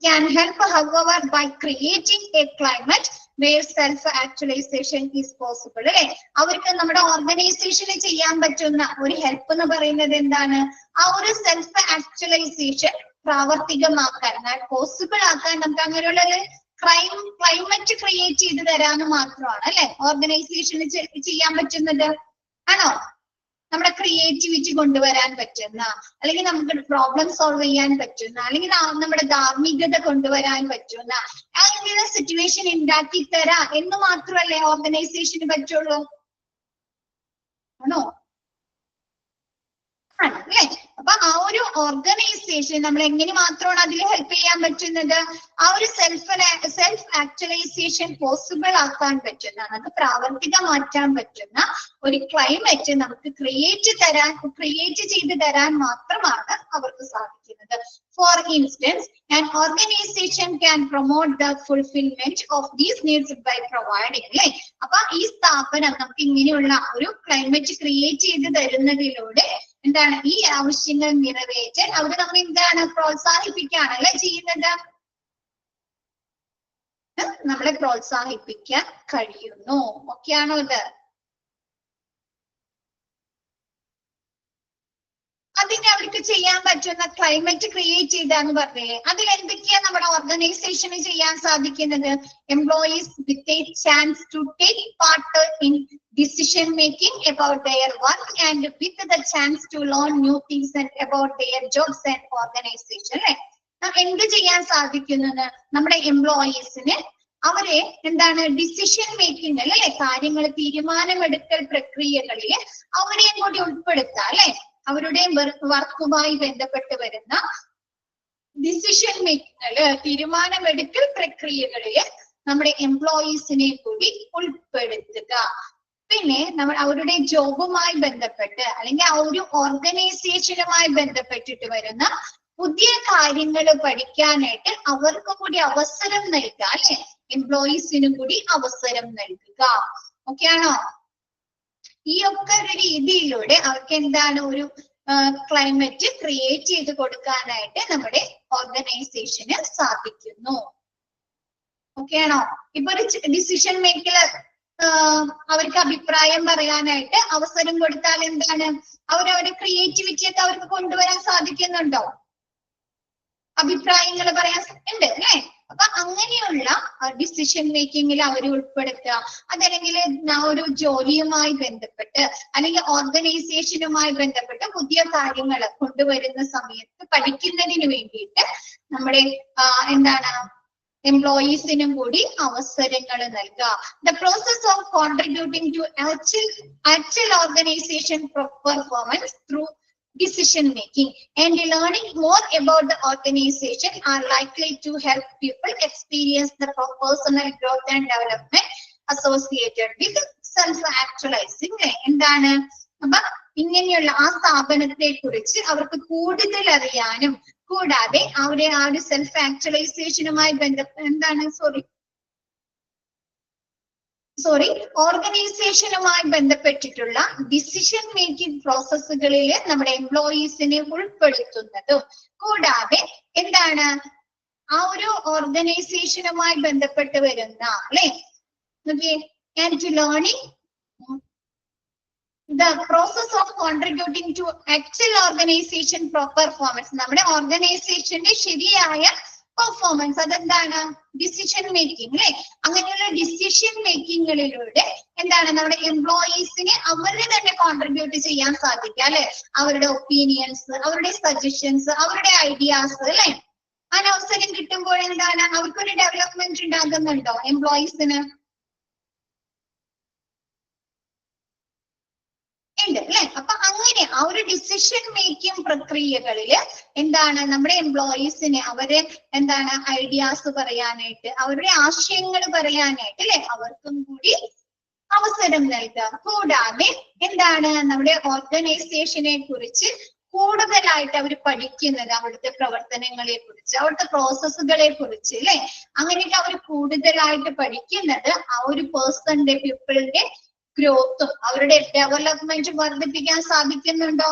can help, however, by creating a climate where self-actualization is possible. അല്ലെ, അവർക്ക് നമ്മുടെ ഓർഗനൈസേഷന് ചെയ്യാൻ പറ്റുന്ന ഒരു ഹെൽപ്പ് എന്ന് പറയുന്നത് എന്താണ്? ആ ഒരു സെൽഫ് ആക്ച്വലൈസേഷൻ പ്രാവർത്തികമാക്കാൻ, പോസിബിൾ ആക്കാൻ നമുക്ക് അങ്ങനെയുള്ള ക്ലൈമറ്റ് ക്രിയേറ്റ് ചെയ്ത് തരാന്ന് മാത്രമാണ് അല്ലെ ഓർഗനൈസേഷന് ചെയ്യാൻ പറ്റുന്നത്. ആണോ? നമ്മുടെ ക്രിയേറ്റിവിറ്റി കൊണ്ടുവരാൻ പറ്റുന്ന, അല്ലെങ്കിൽ നമുക്ക് പ്രോബ്ലം സോൾവ് ചെയ്യാൻ പറ്റുന്ന, അല്ലെങ്കിൽ നമ്മുടെ ധാർമ്മികത കൊണ്ടുവരാൻ പറ്റുന്ന അങ്ങനെ സിറ്റുവേഷൻ ഉണ്ടാക്കി തരാ എന്ന് മാത്രമല്ലേ ഓർഗനൈസേഷന് പറ്റുള്ളൂ. ആണോ? അല്ലേ? അപ്പൊ ആ ഒരു ഓർഗനൈസേഷൻ നമ്മൾ എങ്ങനെ മാത്രമാണ് അതിൽ ഹെൽപ്പ് ചെയ്യാൻ പറ്റുന്നത്? ആ ഒരു സെൽഫ് ആക്ച്വലൈസേഷൻ പോസിബിൾ ആക്കാൻ പറ്റുന്ന, നമുക്ക് പ്രാവർത്തികമാക്കാൻ പറ്റുന്ന ഒരു ക്ലൈമറ്റ് നമുക്ക് ക്രിയേറ്റ് ചെയ്ത് തരാൻ മാത്രമാണ് അവർക്ക് സാധിക്കുന്നത്. For instance, an organization can promote the fulfillment of these needs by providing, അല്ലെ, അപ്പൊ ഈ സ്ഥാപനം നമുക്ക് ഇങ്ങനെയുള്ള ഒരു ക്ലൈമറ്റ് ക്രിയേറ്റ് ചെയ്ത് തരുന്നതിലൂടെ എന്താണ് ഈ ആവശ്യങ്ങൾ നിറവേറ്റാൻ അവർ നമ്മൾ എന്താണ് പ്രോത്സാഹിപ്പിക്കുകയാണല്ലേ ചെയ്യുന്നത്. നമ്മളെ പ്രോത്സാഹിപ്പിക്കാൻ കഴിയുന്നു. ഓക്കെയാണോ ഇത്? അതിന് അവർക്ക് ചെയ്യാൻ പറ്റുന്ന ക്ലൈമറ്റ് ക്രിയേറ്റ് ചെയ്താന്ന് പറഞ്ഞില്ലേ, അതിൽ എന്തൊക്കെയാ നമ്മുടെ ഓർഗനൈസേഷന് ചെയ്യാൻ സാധിക്കുന്നത്? Employees with a chance to take part in decision making about their work and with the chance to learn new things and about their jobs and organization. എന്ത് ചെയ്യാൻ സാധിക്കുന്നത്? നമ്മുടെ എംപ്ലോയീസിന് അവരെ എന്താണ് ഡിസിഷൻ മേക്കിംഗ് അല്ലെ, കാര്യങ്ങൾ തീരുമാനമെടുക്കൽ പ്രക്രിയകളിൽ അവരെയും കൂടി ഉൾപ്പെടുത്താം അല്ലെ. അവരുടെ വർക്കുമായി ബന്ധപ്പെട്ട് വരുന്ന ഡിസിഷൻ മേക്കിംഗ് തീരുമാനമെടുക്കൽ പ്രക്രിയകളിൽ നമ്മുടെ എംപ്ലോയീസിനെ കൂടി ഉൾപ്പെടുത്തുക. പിന്നെ നമ്മൾ അവരുടെ ജോബുമായി ബന്ധപ്പെട്ട് അല്ലെങ്കിൽ ആ ഒരു ഓർഗനൈസേഷനുമായി ബന്ധപ്പെട്ടിട്ട് വരുന്ന പുതിയ കാര്യങ്ങൾ പഠിക്കാനായിട്ട് അവർക്കും കൂടി അവസരം നൽകുക അല്ലെ, എംപ്ലോയീസിനും കൂടി അവസരം നൽകുക. ഓക്കെ ആണോ? ഈ ഒക്കെ ഒരു രീതിയിലൂടെ അവർക്ക് എന്താണ് ഒരു ക്ലൈമറ്റ് ക്രിയേറ്റ് ചെയ്ത് കൊടുക്കാനായിട്ട് നമ്മുടെ ഓർഗനൈസേഷന് സാധിക്കുന്നു. ഓക്കെ ആണോ? ഇപ്പൊ ഒരു ഡിസിഷൻ മേക്കില് അവർക്ക് അഭിപ്രായം പറയാനായിട്ട് അവസരം കൊടുത്താൽ എന്താണ് അവരവരുടെ ക്രിയേറ്റിവിറ്റി ഒക്കെ അവർക്ക് കൊണ്ടുവരാൻ സാധിക്കുന്നുണ്ടോ? അഭിപ്രായങ്ങൾ പറയാൻ ഉണ്ട് അല്ലേ? അപ്പൊ അങ്ങനെയുള്ള ഡിസിഷൻ മേക്കിങ്ങിൽ അവർ ഉൾപ്പെടുത്തുക. അതല്ലെങ്കിൽ ഒരു ജോലിയുമായി ബന്ധപ്പെട്ട് അല്ലെങ്കിൽ ഓർഗനൈസേഷനുമായി ബന്ധപ്പെട്ട് പുതിയ കാര്യങ്ങൾ കൊണ്ടുവരുന്ന സമയത്ത് പഠിക്കുന്നതിന് വേണ്ടിയിട്ട് നമ്മുടെ എന്താണ് എംപ്ലോയീസിനും കൂടി അവസരങ്ങൾ നൽകുക. The process of contributing to actual organisation performance through decision making and learning more about the organization are likely to help people experience the personal growth and development associated with self-actualizing. എന്താണ് അപ്പൊ ഇങ്ങനെയുള്ള ആ സ്ഥാപനത്തെ കുറിച്ച് അവർക്ക് കൂടുതൽ അറിയാനും കൂടാതെ അവരെ ആ ഒരു സെൽഫ് ആക്ച്വലൈസേഷനുമായി ഓർഗനൈസേഷനുമായി ബന്ധപ്പെട്ടിട്ടുള്ള ഡിസിഷൻ മേക്കിംഗ് പ്രോസസ്സുകളിൽ നമ്മുടെ എംപ്ലോയീസിനെ ഉൾപ്പെടുത്തുന്നതും കൂടാതെ എന്താണ് ആ ഒരു ഓർഗനൈസേഷനുമായി ബന്ധപ്പെട്ട് വരുന്ന അല്ലെ and learning the process of contributing to actual organization performance. നമ്മുടെ ഓർഗനൈസേഷന്റെ ശരിയായ പെർഫോമൻസ് അതെന്താണ്? ഡിസിഷൻ മേക്കിംഗ് അല്ലെ. അങ്ങനെയുള്ള ഡിസിഷൻ മേക്കിങ്ങുകളിലൂടെ എന്താണ് നമ്മുടെ എംപ്ലോയീസിന് അവരെ തന്നെ കോൺട്രിബ്യൂട്ട് ചെയ്യാൻ സാധിക്കുക അല്ലെ. അവരുടെ ഒപ്പീനിയൻസ്, അവരുടെ സജഷൻസ്, അവരുടെ ഐഡിയാസ് അല്ലെ. അങ്ങനെ അവസരം കിട്ടുമ്പോൾ എന്താണ് അവർക്കൊരു ഡെവലപ്മെന്റ് ഉണ്ടാകുന്നുണ്ടോ എംപ്ലോയീസിന്? ഉണ്ട് അല്ലെ. അപ്പൊ അങ്ങനെ ആ ഒരു ഡിസിഷൻ മേക്കിംഗ് പ്രക്രിയകളില് എന്താണ് നമ്മുടെ എംപ്ലോയീസിന് അവരെ എന്താണ് ഐഡിയാസ് പറയാനായിട്ട് അവരുടെ ആശയങ്ങൾ പറയാനായിട്ട് അല്ലെ അവർക്കും കൂടി അവസരം നൽകുക. കൂടാതെ എന്താണ് നമ്മുടെ ഓർഗനൈസേഷനെ കുറിച്ച് കൂടുതലായിട്ട് അവർ പഠിക്കുന്നത് അവിടുത്തെ പ്രവർത്തനങ്ങളെ കുറിച്ച്, അവിടുത്തെ പ്രോസസ്സുകളെ കുറിച്ച് അല്ലെ. അങ്ങനെയൊക്കെ അവർ കൂടുതലായിട്ട് പഠിക്കുന്നത് ആ ഒരു പേഴ്സന്റെ പീപ്പിളിന്റെ ഗ്രോത്തും അവരുടെ ഡെവലപ്മെന്റ് വർദ്ധിപ്പിക്കാൻ സാധിക്കുന്നുണ്ടോ?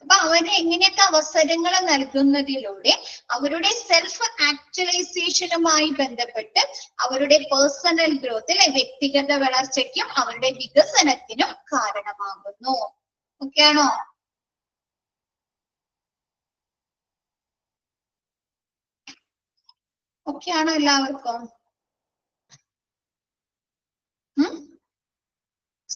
അപ്പൊ അവര് എങ്ങനെയൊക്കെ അവസരങ്ങൾ നൽകുന്നതിലൂടെ അവരുടെ സെൽഫ് ആക്ച്വലൈസേഷനുമായി ബന്ധപ്പെട്ട് അവരുടെ പേഴ്സണൽ ഗ്രോത്ത് അല്ലെ വ്യക്തിഗത വളർച്ചയ്ക്കും അവരുടെ വികസനത്തിനും കാരണമാകുന്നു. ഓക്കെ ആണോ? ഓക്കെ ആണോ എല്ലാവർക്കും?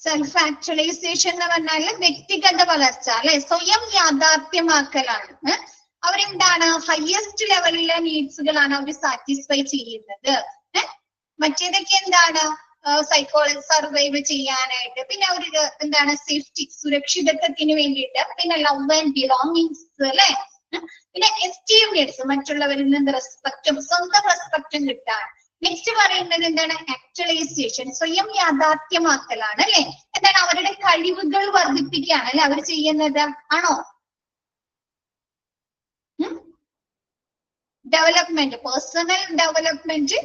സെൽഫ് ആക്ച്വലൈസേഷൻ എന്ന് പറഞ്ഞാല് വ്യക്തിഗത വളർച്ച അല്ലെ, സ്വയം യാഥാർത്ഥ്യമാക്കലാണ്. അവരെന്താണ് ഹയസ്റ്റ് ലെവലിലെ നീഡ്സുകളാണ് അവർ സാറ്റിസ്ഫൈ ചെയ്യുന്നത്. മറ്റേതൊക്കെ എന്താണ് സൈക്കോളജി സർവൈവ് ചെയ്യാനായിട്ട്, പിന്നെ അവര് എന്താണ് സേഫ്റ്റി സുരക്ഷിതത്വത്തിന് വേണ്ടിയിട്ട്, പിന്നെ ലവ് ആൻഡ് ബിലോങ്ങിങ്സ് അല്ലെ, പിന്നെ എസ്റ്റീം നീഡ്സ് മറ്റുള്ളവരിൽ നിന്ന് റെസ്പെക്റ്റും സ്വന്തം റെസ്പെക്റ്റും കിട്ടാൻ. നെക്സ്റ്റ് പറയുന്നത് എന്താണ് ആക്ച്വലൈസേഷൻ, സ്വയം യാഥാർത്ഥ്യമാക്കലാണ് അല്ലെ. എന്താണ് അവരുടെ കഴിവുകൾ വർദ്ധിപ്പിക്കുകയാണ് അല്ലെ അവർ ചെയ്യുന്നത്. ആണോ? ഡെവലപ്മെന്റ്, പേഴ്സണൽ ഡെവലപ്മെന്റ്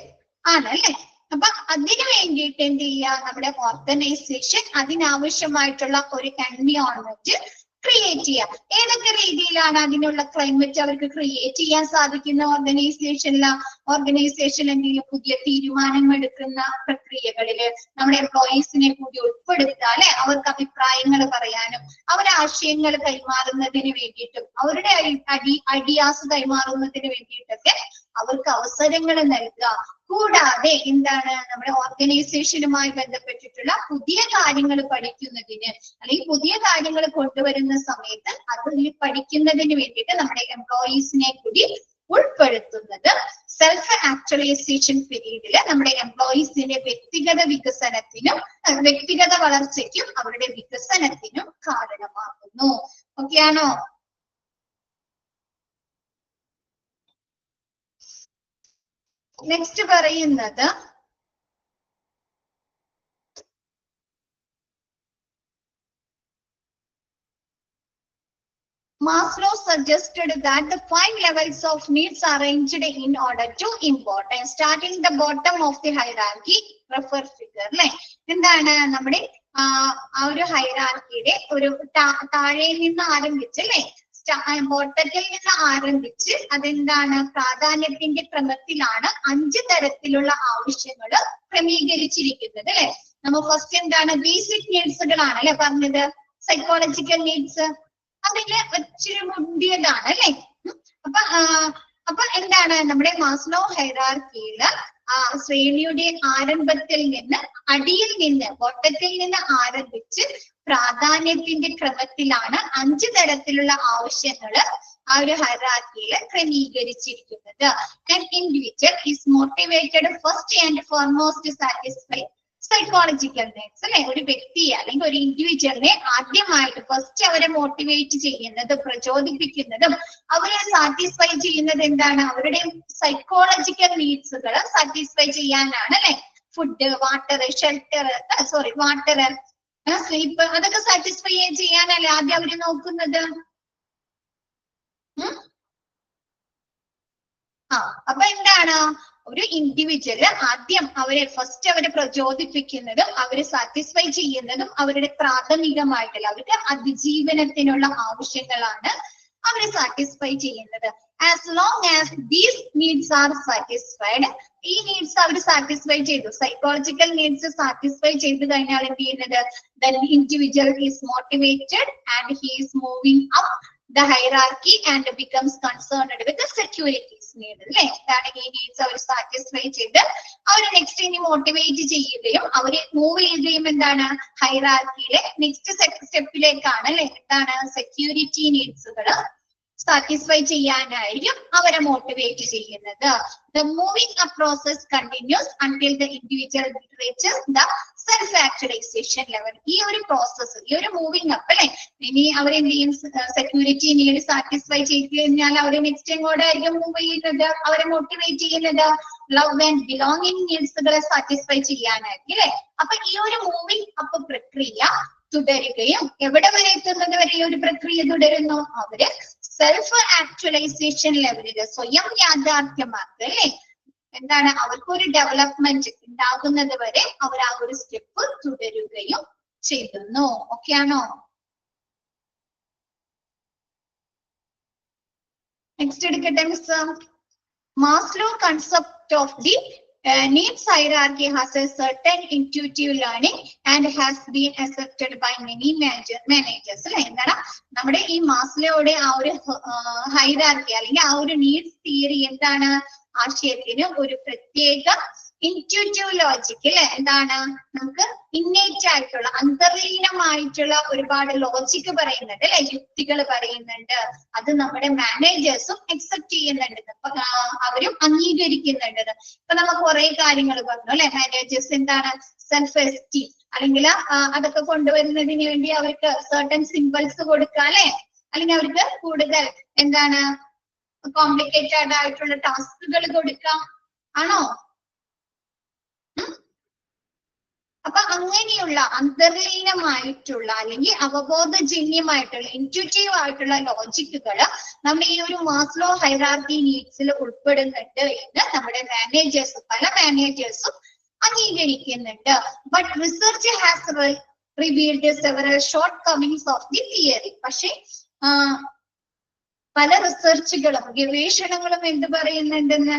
ആണ് അല്ലെ. അപ്പൊ അതിനു വേണ്ടിയിട്ട് എന്ത് ചെയ്യുക, നമ്മുടെ ഓർഗനൈസേഷൻ അതിനാവശ്യമായിട്ടുള്ള ഒരു എൻവയോൺമെന്റ് ക്രിയേറ്റ് ചെയ്യാം. ഏതൊക്കെ രീതിയിലാണ് അതിനുള്ള ക്ലൈമറ്റ് അവർക്ക് ക്രിയേറ്റ് ചെയ്യാൻ സാധിക്കുന്ന ഓർഗനൈസേഷൻ എന്തെങ്കിലും പുതിയ തീരുമാനങ്ങൾ എടുക്കുന്ന പ്രക്രിയകളില് നമ്മുടെ എംപ്ലോയീസിനെ കൂടി ഉൾപ്പെടുത്തുക, അല്ലെ? അവർക്ക് അഭിപ്രായങ്ങൾ പറയാനും അവരുടെ ആശയങ്ങൾ കൈമാറുന്നതിന് വേണ്ടിയിട്ടും അവരുടെ ഐഡിയാസ് കൈമാറുന്നതിന് വേണ്ടിയിട്ടൊക്കെ അവർക്ക് അവസരങ്ങൾ നൽകുക. കൂടാതെ എന്താണ്, നമ്മുടെ ഓർഗനൈസേഷനുമായി ബന്ധപ്പെട്ടിട്ടുള്ള പുതിയ കാര്യങ്ങൾ പഠിക്കുന്നതിന് അല്ലെങ്കിൽ പുതിയ കാര്യങ്ങൾ കൊണ്ടുവരുന്ന സമയത്ത് അത് പഠിക്കുന്നതിന് വേണ്ടിയിട്ട് നമ്മുടെ എംപ്ലോയീസിനെ കൂടി ഉൾപ്പെടുത്തുന്നത് സെൽഫ് ആക്ച്വലൈസേഷൻ പീരീഡില് നമ്മുടെ എംപ്ലോയീസിന്റെ വ്യക്തിഗത വികസനത്തിനും വ്യക്തിഗത വളർച്ചയ്ക്കും അവരുടെ വികസനത്തിനും കാരണമാകുന്നു. ഓക്കെയാണോ? നെക്സ്റ്റ് പറയുന്നത് Maslow suggested that the 5 levels of needs are arranged in order to importance. Starting the bottom of the hierarchy, refer figure. അല്ലെ? എന്താണ് നമ്മുടെ ആ ഒരു ഹൈറാർക്കിയുടെ ഒരു താഴെ നിന്ന് ആരംഭിച്ച്, അല്ലെ? ബോട്ടത്തിൽ നിന്ന് ആരംഭിച്ച് അതെന്താണ്, പ്രാധാന്യത്തിന്റെ ക്രമത്തിലാണ് 5 തരത്തിലുള്ള ആവശ്യങ്ങൾ ക്രമീകരിച്ചിരിക്കുന്നത്, അല്ലെ? നമ്മൾ ഫസ്റ്റ് എന്താണ്, ബേസിക് നീഡ്സുകളാണ് അല്ലെ പറഞ്ഞത്. സൈക്കോളജിക്കൽ നീഡ്സ് അതില് ഇച്ചിരി മുന്തിയതാണ്, അല്ലെ? അപ്പൊ എന്താണ്, നമ്മുടെ മാസ്ലോ ഹൈറാർക്കിയില് ശ്രേണിയുടെ ആരംഭത്തിൽ നിന്ന് അടിയിൽ നിന്ന് ബോട്ടത്തിൽ നിന്ന് ആരംഭിച്ച് പ്രാധാന്യത്തിന്റെ ക്രമത്തിലാണ് 5 തരത്തിലുള്ള ആവശ്യങ്ങൾ ആ ഒരു ഹൈറാർക്കിയിൽ ക്രമീകരിച്ചിരിക്കുന്നത്. An individual is motivated first and foremost to satisfy psychological needs, അല്ലെ? ഒരു വ്യക്തിയെ അല്ലെങ്കിൽ ഒരു ഇൻഡിവിജ്വലിനെ ആദ്യമായിട്ട് ഫസ്റ്റ് അവരെ മോട്ടിവേറ്റ് ചെയ്യുന്നതും പ്രചോദിപ്പിക്കുന്നതും അവരെ സാറ്റിസ്ഫൈ ചെയ്യുന്നത് എന്താണ്, അവരുടെ സൈക്കോളജിക്കൽ നീഡ്സുകൾ സാറ്റിസ്ഫൈ ചെയ്യാനാണ്, അല്ലെ? Food, water, shelter, water, sleep, അതൊക്കെ സാറ്റിസ്ഫൈ ചെയ്യാനല്ലേ ആദ്യം അവര് നോക്കുന്നത്. അപ്പൊ എന്താണ്, ഒരു ഇൻഡിവിജ്വല് ആദ്യം ഫസ്റ്റ് അവരെ പ്രചോദിപ്പിക്കുന്നതും അവരെ സാറ്റിസ്ഫൈ ചെയ്യുന്നതും അവരുടെ പ്രാഥമികമായിട്ടുള്ള അവർക്ക് അതിജീവനത്തിനുള്ള ആവശ്യങ്ങളാണ് അവരെ സാറ്റിസ്ഫൈ ചെയ്യുന്നത്. As long as these needs are satisfied, ഈ നീഡ്സ് അവർ സാറ്റിസ്ഫൈ ചെയ്തു, സൈക്കോളജിക്കൽ നീഡ്സ് സാറ്റിസ്ഫൈ ചെയ്ത് കഴിഞ്ഞാൽ എന്ത് ചെയ്യുന്നത്, then individual is motivated and he is moving up the hierarchy and becomes concerned with the securities need, അല്ലെ? എന്താണ് ഈ നീഡ്സ് അവർ satisfy ചെയ്ത് അവര് നെക്സ്റ്റ് ഇനി മോട്ടിവേറ്റ് ചെയ്യുകയും അവര് മൂവ് ചെയ്യുകയും എന്താണ്, ഹൈറാർക്കിയിലെ നെക്സ്റ്റ് സ്റ്റെപ്പിലേക്കാണ്, അല്ലെ? എന്താണ്, സെക്യൂരിറ്റി നീഡ്സുകൾ സാറ്റിസ്ഫൈ ചെയ്യാനായിരിക്കും അവരെ മോട്ടിവേറ്റ് ചെയ്യുന്നത്. The moving up process continues until the individual reaches the self-actualization level. ഈ ഒരു പ്രോസസ്സ്, ഈ ഒരു മൂവിങ് അപ്പ്, അല്ലെ? ഇനി അവരെന്ത് ചെയ്യും, സെക്യൂരിറ്റി നീഡ് സാറ്റിസ്ഫൈ ചെയ്ത് കഴിഞ്ഞാൽ അവര് നെക്സ്റ്റ് എങ്ങോട്ടായിരിക്കും മൂവ് ചെയ്യുന്നത്, അവരെ മോട്ടിവേറ്റ് ചെയ്യുന്നത് ലവ് ആൻഡ് ബിലോങ്ങിങ് നീഡ്സുകളെ സാറ്റിസ്ഫൈ ചെയ്യാനായിരിക്കും, അല്ലെ? അപ്പൊ ഈ ഒരു മൂവിങ് അപ്പ് പ്രക്രിയ തുടരുകയും എവിടെ വരെ എത്തുന്നത് വരെ ഈ ഒരു പ്രക്രിയ തുടരുന്നു, അവര് സെൽഫ് ആക്ച്വലൈസേഷൻ ലെവലില് സ്വയം യാഥാർത്ഥ്യമാക്കുക, അല്ലെ? എന്താണ്, അവർക്കൊരു ഡെവലപ്മെന്റ് ഉണ്ടാകുന്നത് വരെ അവർ ആ ഒരു സ്റ്റെപ്പ് തുടരുകയും ചെയ്യുന്നു. ഓക്കെയാണോ? നെക്സ്റ്റ് എടുക്കട്ടെ miss. Maslow concept of the needs hierarchy has a certain intuitive learning and has been accepted by many managers, അല്ലെ? എന്താണ്, നമ്മുടെ ഈ മാസ്ലോയുടെ ആ ഒരു ഹൈറാർക്കി അല്ലെങ്കിൽ ആ ഒരു നീഡ്സ് തിയറി എന്താണ്, ആശയത്തിന് ഒരു പ്രത്യേക ഇൻറ്റ്യൂറ്റീവ് ലോജിക്, അല്ലെ? എന്താണ്, നമുക്ക് ഇന്നേറ്റ് ആയിട്ടുള്ള അന്തർലീനമായിട്ടുള്ള ഒരുപാട് ലോജിക് പറയുന്നുണ്ട്, അല്ലെ? യുക്തികൾ പറയുന്നുണ്ട്. അത് നമ്മുടെ മാനേജേഴ്സും അക്സെപ്റ്റ് ചെയ്യുന്നുണ്ട്, അവരും അംഗീകരിക്കുന്നുണ്ട്. ഇപ്പൊ നമുക്ക് കുറെ കാര്യങ്ങൾ പറഞ്ഞു, അല്ലെ? മാനേജേഴ്സ് എന്താണ്, സെൽഫ് എസ്റ്റീം അല്ലെങ്കിൽ അതൊക്കെ കൊണ്ടുവരുന്നതിന് വേണ്ടി അവർക്ക് സർട്ടൻ സിമ്പിൾസ് കൊടുക്കുക, അല്ലെ? അല്ലെങ്കിൽ അവർക്ക് കൂടുതൽ എന്താണ് കോംപ്ലിക്കേറ്റഡ് ആയിട്ടുള്ള ടാസ്കുകൾ കൊടുക്കാം, ആണോ? അപ്പൊ അങ്ങനെയുള്ള അന്തർലീനമായിട്ടുള്ള അല്ലെങ്കിൽ അവബോധജന്യമായിട്ടുള്ള ഇൻറ്റ്യൂറ്റീവ് ആയിട്ടുള്ള ലോജിക്കുകൾ നമ്മുടെ ഈ ഒരു മാസ്ലോ ഹൈറാർക്കി നീഡ്സിൽ ഉൾപ്പെടുന്നുണ്ട് എന്ന് നമ്മുടെ മാനേജേഴ്സ്, പല മാനേജേഴ്സും അംഗീകരിക്കുന്നുണ്ട്. But research has revealed several shortcomings of the theory. പക്ഷേ പല റിസർച്ചുകളും ഗവേഷണങ്ങളും എന്ത് പറയുന്നുണ്ടെന്ന്,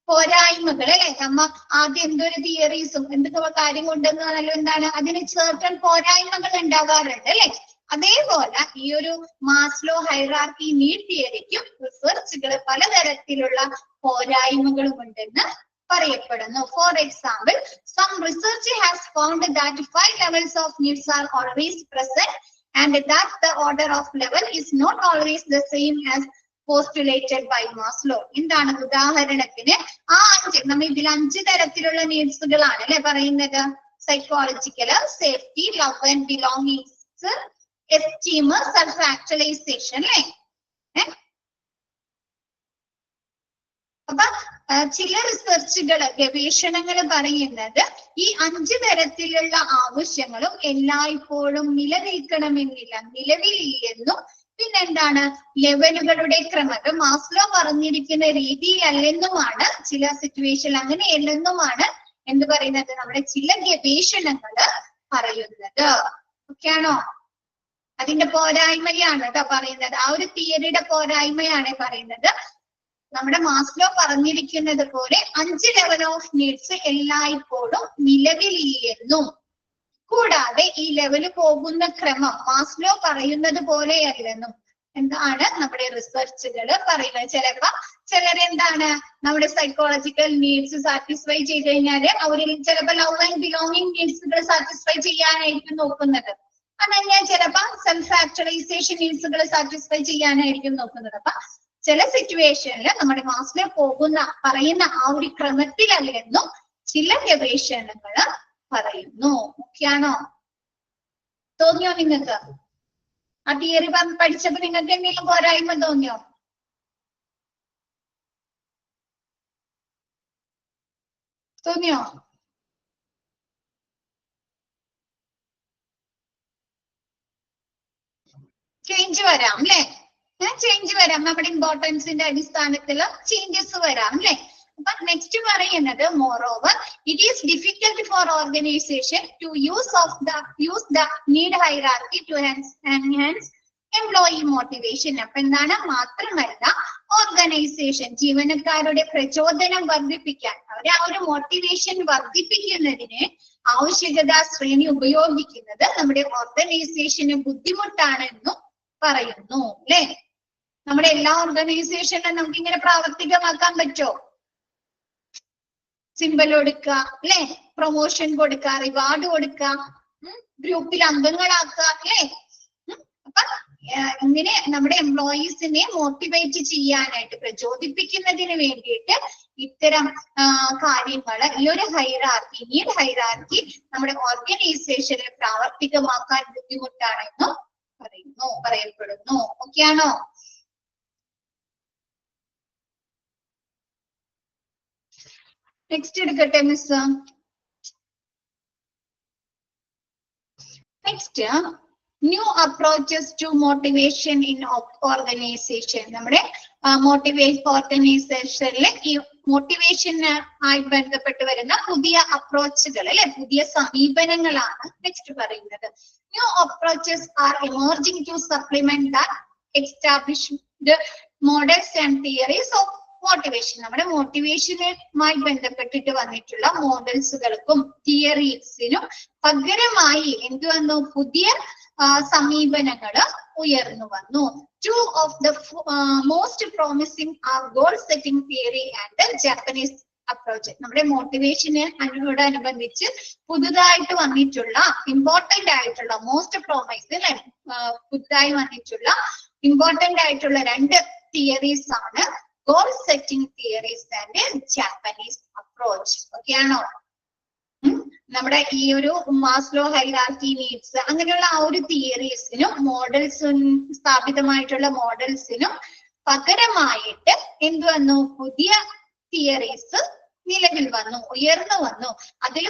പോരായ്മകൾ അല്ലെ. നമ്മ ആദ്യം എന്തൊരു തിയറീസും എന്തൊക്കെ കാര്യം കൊണ്ടുവന്നാലും എന്താണ് അതിന് certain പോരായ്മകൾ ഉണ്ടാകാറുണ്ട് അല്ലെ. അതേപോലെ ഈ ഒരു മാസ്ലോ ഹൈറാർക്കി നീഡ് തിയറിക്കും റിസർച്ചുകൾ പലതരത്തിലുള്ള പോരായ്മകളും ഉണ്ടെന്ന് പറയപ്പെടുന്നു. For example, some research has found that 5 levels of needs are always present and that the order of level is not always the same as postulated by Maslow. എന്താണ് ഉദാഹരണത്തിന് ആ 5 നമ്മൾ ഇതിൽ 5 തരത്തിലുള്ള നീഡ്സുകളാണ് അല്ലെ പറയുന്നത്. Psychological, safety, love and belongings, esteem, self actualisation അല്ലെ. അപ്പൊ ചില റിസർച്ചുകൾ ഗവേഷണങ്ങൾ പറയുന്നത് ഈ 5 തരത്തിലുള്ള ആവശ്യങ്ങളും എല്ലായ്പ്പോഴും നിലനിൽക്കണമെന്നില്ല, നിലവിലില്ലെന്നും പിന്നെന്താണ് ലെവലുകളുടെ ക്രമം മാസ്ലോ പറഞ്ഞിരിക്കുന്ന രീതിയിലല്ലെന്നുമാണ്, ചില സിറ്റുവേഷൻ അങ്ങനെയല്ലെന്നുമാണ് എന്ത് പറയുന്നത് നമ്മുടെ ചില ഗവേഷണങ്ങള് പറയുന്നത്. ഓക്കെ ആണോ? അതിന്റെ പോരായ്മയാണ് കേട്ടോ പറയുന്നത്. ആ ഒരു തിയറിയുടെ പോരായ്മയാണ് പറയുന്നത്. നമ്മുടെ മാസ്ലോ പറഞ്ഞിരിക്കുന്നത് പോലെ 5 ലെവൽ ഓഫ് നീഡ്സ് എല്ലായ്പ്പോഴും നിലവിലില്ലെന്നും കൂടാതെ ഈ ലെവല് പോകുന്ന ക്രമം മാസ്ലോ പറയുന്നത് പോലെയല്ലെന്നും എന്താണ് നമ്മുടെ റിസർച്ചുകൾ പറയുന്നത്. ചിലരെന്താണ് നമ്മുടെ സൈക്കോളജിക്കൽ നീഡ്സ് സാറ്റിസ്ഫൈ ചെയ്ത് കഴിഞ്ഞാല് അവരിൽ ചിലപ്പോൾ ലവ് ആൻഡ് ബിലോങ്ങിങ് നീഡ്സുകൾ സാറ്റിസ്ഫൈ ചെയ്യാനായിരിക്കും നോക്കുന്നത്. അതന്നെ ചിലപ്പോ സെൽഫ് ആക്ച്വലൈസേഷൻ നീഡ്സുകൾ സാറ്റിസ്ഫൈ ചെയ്യാനായിരിക്കും നോക്കുന്നത്. അപ്പൊ ചില സിറ്റുവേഷനിൽ നമ്മുടെ മാസ്ലോ പറയുന്ന ആ ഒരു ക്രമത്തിലല്ലെന്നും ചില ഗവേഷണങ്ങള് പറയുന്നു. ഓക്കെയാണോ? തോന്നിയോ നിങ്ങൾക്ക്? ആ തിയറി പഠിച്ചപ്പോ നിങ്ങൾക്ക് എന്തെങ്കിലും പോരായ്മ തോന്നിയോ? ചേഞ്ച് വരാം അല്ലെ. ചേഞ്ച് വരാം, നമ്മുടെ ഇമ്പോർട്ടൻസിന്റെ അടിസ്ഥാനത്തിൽ ചേഞ്ചസ് വരാം അല്ലെ. അപ്പൊ നെക്സ്റ്റ് പറയുന്നത് moreover it is difficult for organization to use the need hierarchy to enhance employee motivation. അപ്പൊ എന്താണ്, മാത്രമല്ല ഓർഗനൈസേഷൻ ജീവനക്കാരുടെ പ്രചോദനം വർദ്ധിപ്പിക്കാൻ, അവരെ ആ ഒരു മോട്ടിവേഷൻ വർദ്ധിപ്പിക്കുന്നതിന് ആവശ്യകതാ ശ്രേണി ഉപയോഗിക്കുന്നത് നമ്മുടെ ഓർഗനൈസേഷന് ബുദ്ധിമുട്ടാണെന്നും പറയുന്നു അല്ലെ. നമ്മുടെ എല്ലാ ഓർഗനൈസേഷനും നമുക്ക് ഇങ്ങനെ പ്രാവർത്തികമാക്കാൻ പറ്റുമോ? സിമ്പൽ കൊടുക്കുക അല്ലെ, പ്രൊമോഷൻ കൊടുക്കുക, റിവാർഡ് കൊടുക്കുക, ഗ്രൂപ്പിൽ അംഗങ്ങളാക്കുക അല്ലെ. അപ്പൊ ഇങ്ങനെ നമ്മുടെ എംപ്ലോയീസിനെ മോട്ടിവേറ്റ് ചെയ്യാനായിട്ട് പ്രചോദിപ്പിക്കുന്നതിന് വേണ്ടിയിട്ട് ഇത്തരം കാര്യങ്ങൾ ഈ ഒരു ഹൈറാർക്കി നീഡ് ഹൈറാർക്കി നമ്മുടെ ഓർഗനൈസേഷനിൽ പ്രാവർത്തികമാക്കാൻ ബുദ്ധിമുട്ടാണെന്നും പറയപ്പെടുന്നു. ഓക്കെ ആണോ? നെക്സ്റ്റ് എടുക്കട്ടെ miss. Next new approaches to motivation in organisation. നമ്മുടെ ഓർഗനൈസേഷനിലെ ഈ മോട്ടിവേഷനുമായി ബന്ധപ്പെട്ട് വരുന്ന പുതിയ അപ്രോച്ചുകൾ അല്ലെ, പുതിയ സമീപനങ്ങളാണ് നെക്സ്റ്റ് പറയുന്നത്. New approaches are emerging to supplement the established models and theories of motivation. നമ്മുടെ മോട്ടിവേഷനുമായി ബന്ധപ്പെട്ടിട്ട് വന്നിട്ടുള്ള മോഡൽസുകൾക്കും തിയറീസിനും പകരമായി എന്ത് വന്നു? പുതിയ സമീപനങ്ങള് ഉയർന്നു വന്നു. Two of the most promising are goal setting theory and Japanese approach. നമ്മുടെ മോട്ടിവേഷനോടനുബന്ധിച്ച് പുതുതായിട്ട് വന്നിട്ടുള്ള ഇമ്പോർട്ടന്റ് ആയിട്ടുള്ള മോസ്റ്റ് പ്രോമിസ് പുതുതായി വന്നിട്ടുള്ള ഇമ്പോർട്ടന്റ് ആയിട്ടുള്ള 2 തിയറീസ് ആണ് goal setting theories and Japanese approach. Okay ആണോ? നമ്മുടെ ഈ ഒരു മാസ്ലോ ഹൈറാർക്കി നീഡ്സ് അങ്ങനെയുള്ള ആ ഒരു തിയറീസിനും മോഡൽസും സ്ഥാപിതമായിട്ടുള്ള മോഡൽസിനും പകരമായിട്ട് എന്ത് വന്നു? പുതിയ തിയറീസ് നിലവിൽ വന്നു, ഉയർന്നു വന്നു. അതിൽ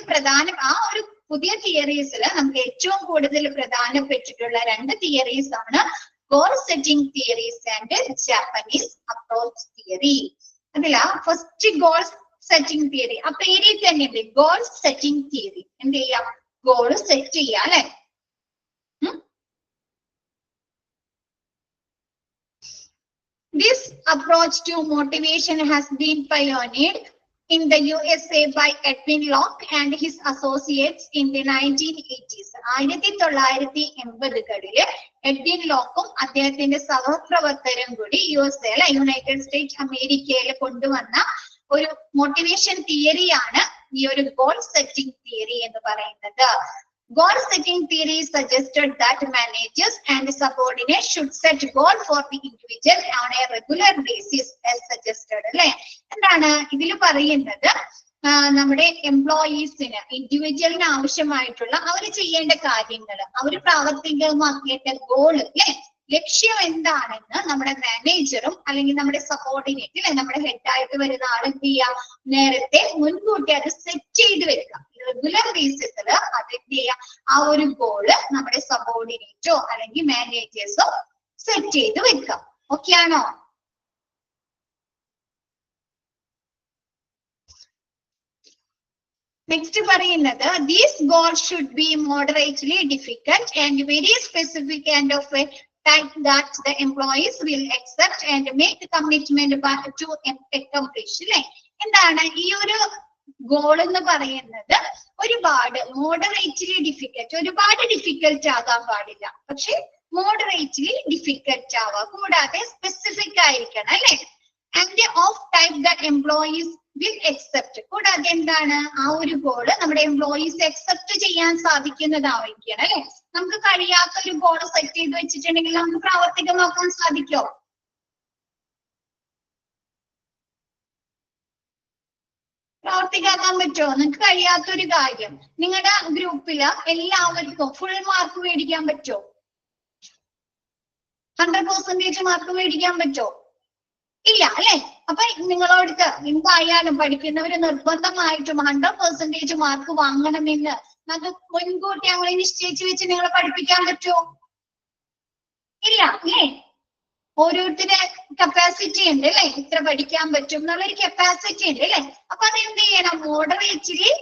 ആ ഒരു പുതിയ തിയറീസിൽ നമുക്ക് ഏറ്റവും കൂടുതൽ പ്രധാനപ്പെട്ടിട്ടുള്ള 2 തിയറീസ് ആണ് goal setting theories and Japanese approach theory. അതില ഫസ്റ്റ് ഗോൾ സെറ്റിംഗ് തിയറി ആ പേരിൽ തന്നെ ഉണ്ട്, ഗോൾ സെറ്റിംഗ് തിയറി. എന്ത് ചെയ്യാം? ഗോൾ സെറ്റ് ചെയ്യുക അല്ലെ. This approach to motivation has been pioneered in the USA by Edwin Locke and his associates in the 1980s. 1980കളില് എഡ്വിൻ ലോക്കും അദ്ദേഹത്തിന്റെ സഹപ്രവർത്തകരും കൂടി USA യുണൈറ്റഡ് സ്റ്റേറ്റ്സ് അമേരിക്കയിൽ കൊണ്ടുവന്ന ഒരു മോട്ടിവേഷൻ തിയറിയാണ് ഈ ഒരു ഗോൾ സെറ്റിംഗ് തിയറി എന്ന് പറയുന്നത്. Goal setting theory suggested that managers and subordinates should set goal for the individual on a regular basis as suggested. അല്ലെ എന്താണ് ഇതിൽ പറയുന്നത്? നമ്മുടെ എംപ്ലോയീസിന് ഇൻഡിവിജ്വലിന് ആവശ്യമായിട്ടുള്ള അവർ ചെയ്യേണ്ട കാര്യങ്ങൾ അവർ പ്രാവർത്തികമാക്കേണ്ട ഗോള് അല്ലെ ലക്ഷ്യം എന്താണെന്ന് നമ്മുടെ മാനേജറും അല്ലെങ്കിൽ നമ്മുടെ സബോർഡിനേറ്റ് അല്ലെ നമ്മുടെ ഹെഡായിട്ട് വരുന്ന ആൾ എന്ത് ചെയ്യാം, നേരത്തെ മുൻകൂട്ടി അത് സെറ്റ് ചെയ്ത് വെക്കുക. റെഗുലർ ബേസിസിൽ അത് എന്ത് ചെയ്യാം, ആ ഒരു ഗോള് നമ്മുടെ സബോർഡിനേറ്റോ അല്ലെങ്കിൽ മാനേജേഴ്സോ സെറ്റ് ചെയ്ത് വെക്കാം. ഓക്കെ ആണോ? നെക്സ്റ്റ് പറയുന്നത് these goal should be moderately difficult and very specific and of A type that the employees will accept and make commitment to accomplish. അല്ലെ എന്താണ് ഈ ഒരു ഗോൾ എന്ന് പറയുന്നത്? ഒരുപാട് മോഡറേറ്റ്ലി ഡിഫിക്കൽട്ട്, ഒരുപാട് ഡിഫിക്കൽട്ട് ആകാൻ പാടില്ല, പക്ഷെ മോഡറേറ്റ്ലി ഡിഫിക്കൽട്ട് ആവാം, കൂടാതെ സ്പെസിഫിക് ആയിരിക്കണം അല്ലെ. And of type that employees will accept, കൂടാതെ എന്താണ് ആ ഒരു ഗോള് നമ്മുടെ എംപ്ലോയീസ് അക്സെപ്റ്റ് ചെയ്യാൻ സാധിക്കുന്നതായിരിക്കണം അല്ലെ. നമുക്ക് കഴിയാത്ത ഒരു ഗോൾ സെറ്റ് ചെയ്ത് വെച്ചിട്ടുണ്ടെങ്കിൽ നമുക്ക് പ്രാവർത്തികമാക്കാൻ സാധിക്കോ? പ്രാവർത്തികമാക്കാൻ പറ്റുമോ? നിങ്ങൾക്ക് കഴിയാത്തൊരു കാര്യം നിങ്ങളുടെ ഗ്രൂപ്പില് എല്ലാവർക്കും ഫുൾ മാർക്ക് മേടിക്കാൻ പറ്റുമോ? 100% മാർക്ക് മേടിക്കാൻ പറ്റുമോ? ഇല്ല അല്ലെ. അപ്പൊ നിങ്ങളോടത്ത് എന്തായാലും പഠിക്കുന്നവര് നിർബന്ധമായിട്ടും 100% മാർക്ക് വാങ്ങണമെന്ന് നമുക്ക് മുൻകൂട്ടി അങ്ങനെ നിശ്ചയിച്ചു വെച്ച് നിങ്ങളെ പഠിപ്പിക്കാൻ പറ്റുമോ? ഇല്ല അല്ലേ. ഓരോരുത്തരുടെ കപ്പാസിറ്റി ഉണ്ട് അല്ലെ, ഇത്ര പഠിക്കാൻ പറ്റും എന്നുള്ളൊരു കപ്പാസിറ്റി ഉണ്ട് അല്ലെ. അപ്പൊ അതെന്ത് ചെയ്യണം? മോഡറേറ്റ്ലി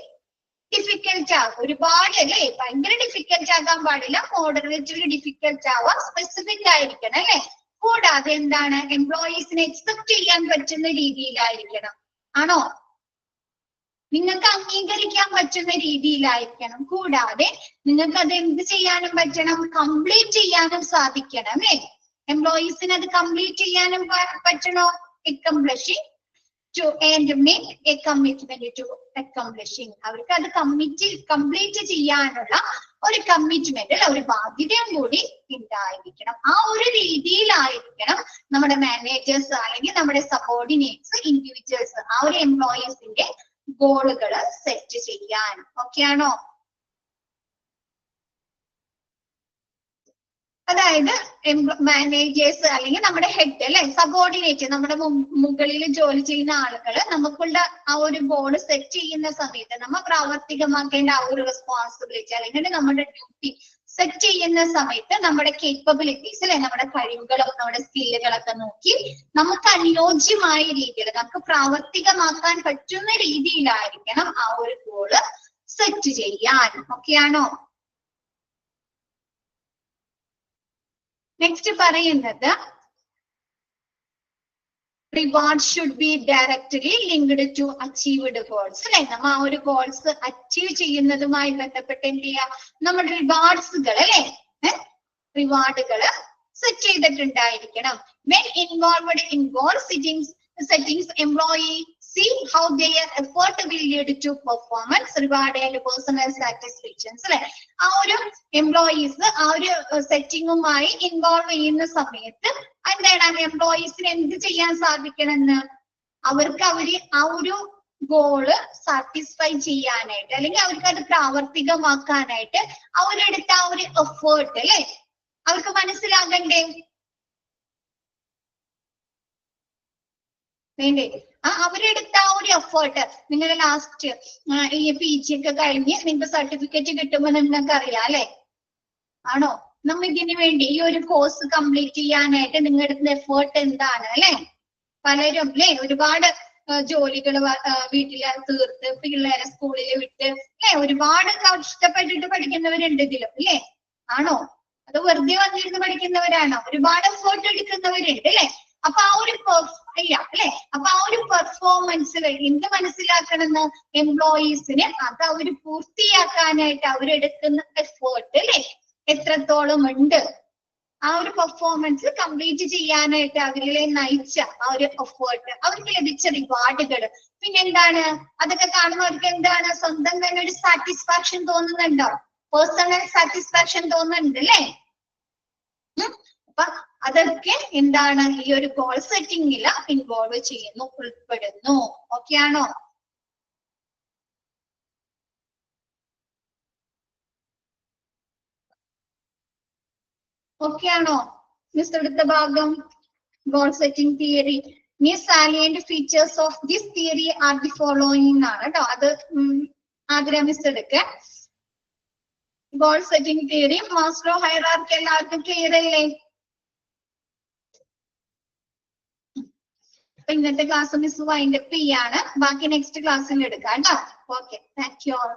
ഡിഫിക്കൽട്ട് ആകും. ഒരുപാട് അല്ലെ ഭയങ്കര ഡിഫിക്കൽട്ട് ആകാൻ പാടില്ല, മോഡറേറ്റ്ലി ഡിഫിക്കൽട്ട് ആവാം, സ്പെസിഫിക് ആയിരിക്കണം അല്ലെ. കൂടാതെ എന്താണ് എംപ്ലോയീസിനെ അക്സെപ്റ്റ് ചെയ്യാൻ പറ്റുന്ന രീതിയിലായിരിക്കണം. ആണോ? നിങ്ങൾക്ക് അംഗീകരിക്കാൻ പറ്റുന്ന രീതിയിലായിരിക്കണം. കൂടാതെ നിങ്ങൾക്ക് അത് എന്ത് ചെയ്യാനും പറ്റണം? കംപ്ലീറ്റ് ചെയ്യാനും സാധിക്കണം അല്ലേ. എംപ്ലോയീസിന് അത് കംപ്ലീറ്റ് ചെയ്യാനും പറ്റണോ? Accomplishing to and make a commitment to accomplishing. അവർക്ക് അത് കംപ്ലീറ്റ് ചെയ്യാനുള്ള ഒരു കമ്മിറ്റ്മെന്റ് ഒരു ബാധ്യതയും കൂടി ഉണ്ടായിരിക്കണം. ആ ഒരു രീതിയിലായിരിക്കണം നമ്മുടെ മാനേജേഴ്സ് അല്ലെങ്കിൽ നമ്മുടെ സബോർഡിനേറ്റ്സ്, ഇൻഡിവിജ്വൽസ് ആ ഒരു എംപ്ലോയീസിന്റെ ഗോളുകള് സെറ്റ് ചെയ്യാൻ. ഓക്കെ ആണോ? അതായത് മാനേജേഴ്സ് അല്ലെങ്കിൽ നമ്മുടെ ഹെഡ് അല്ലെ, സബോർഡിനേറ്റ് നമ്മുടെ മുകളിൽ ജോലി ചെയ്യുന്ന ആളുകള് നമുക്കുള്ള ആ ഒരു ഗോള് സെറ്റ് ചെയ്യുന്ന സമയത്ത് നമ്മൾ പ്രാവർത്തികമാക്കേണ്ട ആ ഒരു റെസ്പോൺസിബിലിറ്റി അല്ലെങ്കിൽ നമ്മുടെ ഡ്യൂട്ടി സെറ്റ് ചെയ്യുന്ന സമയത്ത് നമ്മുടെ കേപ്പബിലിറ്റീസ് അല്ലെ, നമ്മുടെ കഴിവുകളും നമ്മുടെ സ്കില്ലുകളൊക്കെ നോക്കി നമുക്ക് അനുയോജ്യമായ രീതിയിൽ നമുക്ക് പ്രാവർത്തികമാക്കാൻ പറ്റുന്ന രീതിയിലായിരിക്കണം ആ ഒരു ഗോള് സെറ്റ് ചെയ്യാൻ. ഓക്കെ ആണോ? നെക്സ്റ്റ് പറയുന്നത് reward should be directly linked to achieved goals അല്ലെ. നമ്മൾ ആ ഒരു ഗോൾസ് അച്ചീവ് ചെയ്യുന്നതുമായി ബന്ധപ്പെട്ട് എന്ത് ചെയ്യാം? നമ്മൾ റിവാർഡ്സുകൾ അല്ലെ, റിവാർഡുകള് set ചെയ്തിട്ടുണ്ടായിരിക്കണം. when involved in goal settings employee see how their effort will lead to performance, reward and personal satisfactions അല്ലെ. ആ ഒരു എംപ്ലോയീസ് ആ ഒരു സെറ്റിങ്ങുമായി ഇൻവോൾവ് ചെയ്യുന്ന സമയത്ത് എന്താണ് എംപ്ലോയീസിന് എന്ത് ചെയ്യാൻ സാധിക്കണമെന്ന്? അവർക്ക് ആ ഒരു ഗോള് സാറ്റിസ്ഫൈ ചെയ്യാനായിട്ട് അല്ലെങ്കിൽ അവർക്ക് അത് പ്രാവർത്തികമാക്കാനായിട്ട് അവരെടുത്ത ആ ഒരു എഫേർട്ട് അല്ലെ അവർക്ക് മനസ്സിലാകണ്ടേ? വേണ്ടേ? അവരെടുത്ത ആ ഒരു എഫേർട്ട് നിങ്ങൾ ലാസ്റ്റ് ഈ PG ഒക്കെ കഴിഞ്ഞ് നിങ്ങൾക്ക് സർട്ടിഫിക്കറ്റ് കിട്ടുമ്പോൾ നിങ്ങൾക്ക് അറിയാം അല്ലെ. ആണോ? നമ്മ ഇതിനു വേണ്ടി ഈ ഒരു കോഴ്സ് കംപ്ലീറ്റ് ചെയ്യാനായിട്ട് നിങ്ങൾ എടുക്കുന്ന എഫേർട്ട് എന്താണ് അല്ലെ. പലരും അല്ലെ ഒരുപാട് ജോലികൾ വീട്ടില് തീർത്ത് പിള്ളേരെ സ്കൂളിൽ വിട്ട് അല്ലെ ഒരുപാട് കഷ്ടപ്പെട്ടിട്ട് പഠിക്കുന്നവരുണ്ട് ഇതിലും അല്ലേ? ആണോ? അത് വെറുതെ വന്നിരുന്ന് പഠിക്കുന്നവരാണോ? ഒരുപാട് എഫേർട്ട് എടുക്കുന്നവരുണ്ട് അല്ലെ? അപ്പൊ ആ ഒരു അല്ലെ അപ്പൊ ആ ഒരു പെർഫോമൻസ് എന്ത് മനസ്സിലാക്കണമെന്ന് എംപ്ലോയീസിന് അത് അവര് പൂർത്തിയാക്കാനായിട്ട് അവരെടുക്കുന്ന എഫേർട്ട് അല്ലെ എത്രത്തോളം ഉണ്ട്, ആ ഒരു പെർഫോമൻസ് കംപ്ലീറ്റ് ചെയ്യാനായിട്ട് അവരിലെ നയിച്ച ആ ഒരു എഫേർട്ട്, അവർക്ക് ലഭിച്ച റിവാർഡുകൾ, പിന്നെ എന്താണ് അതൊക്കെ കാണുമ്പോൾ അവർക്ക് എന്താണ് സ്വന്തം തന്നെ ഒരു സാറ്റിസ്ഫാക്ഷൻ തോന്നുന്നുണ്ടോ? പേഴ്സണൽ സാറ്റിസ്ഫാക്ഷൻ തോന്നുന്നുണ്ട് അല്ലേ? അപ്പൊ അതൊക്കെ എന്താണ് ഈ ഒരു ഗോൾ സെറ്റിംഗിൽ ഇൻവോൾവ് ചെയ്യുന്നു, ഉൾപ്പെടുന്നു. ഓക്കെ ആണോ? ഓക്കെ ആണോ? മിസ് എടുത്ത ഭാഗം ഗോൾ സെറ്റിംഗ് തിയറി. ഇനി salient features of this theory are the following എന്നാണ് കേട്ടോ. അത് ആദ്യം മിസ് എടുക്ക. Goal setting theory, Maslow hierarchy എല്ലാവർക്കും ക്ലിയർ അല്ലേ? അപ്പൊ ഇന്നത്തെ ക്ലാസ് മിസ് വൈൻഡപ്പ് ചെയ്യാണ്. ബാക്കി നെക്സ്റ്റ് ക്ലാസ്സിൽ എടുക്കാം കേട്ടോ. Okay, thank you all.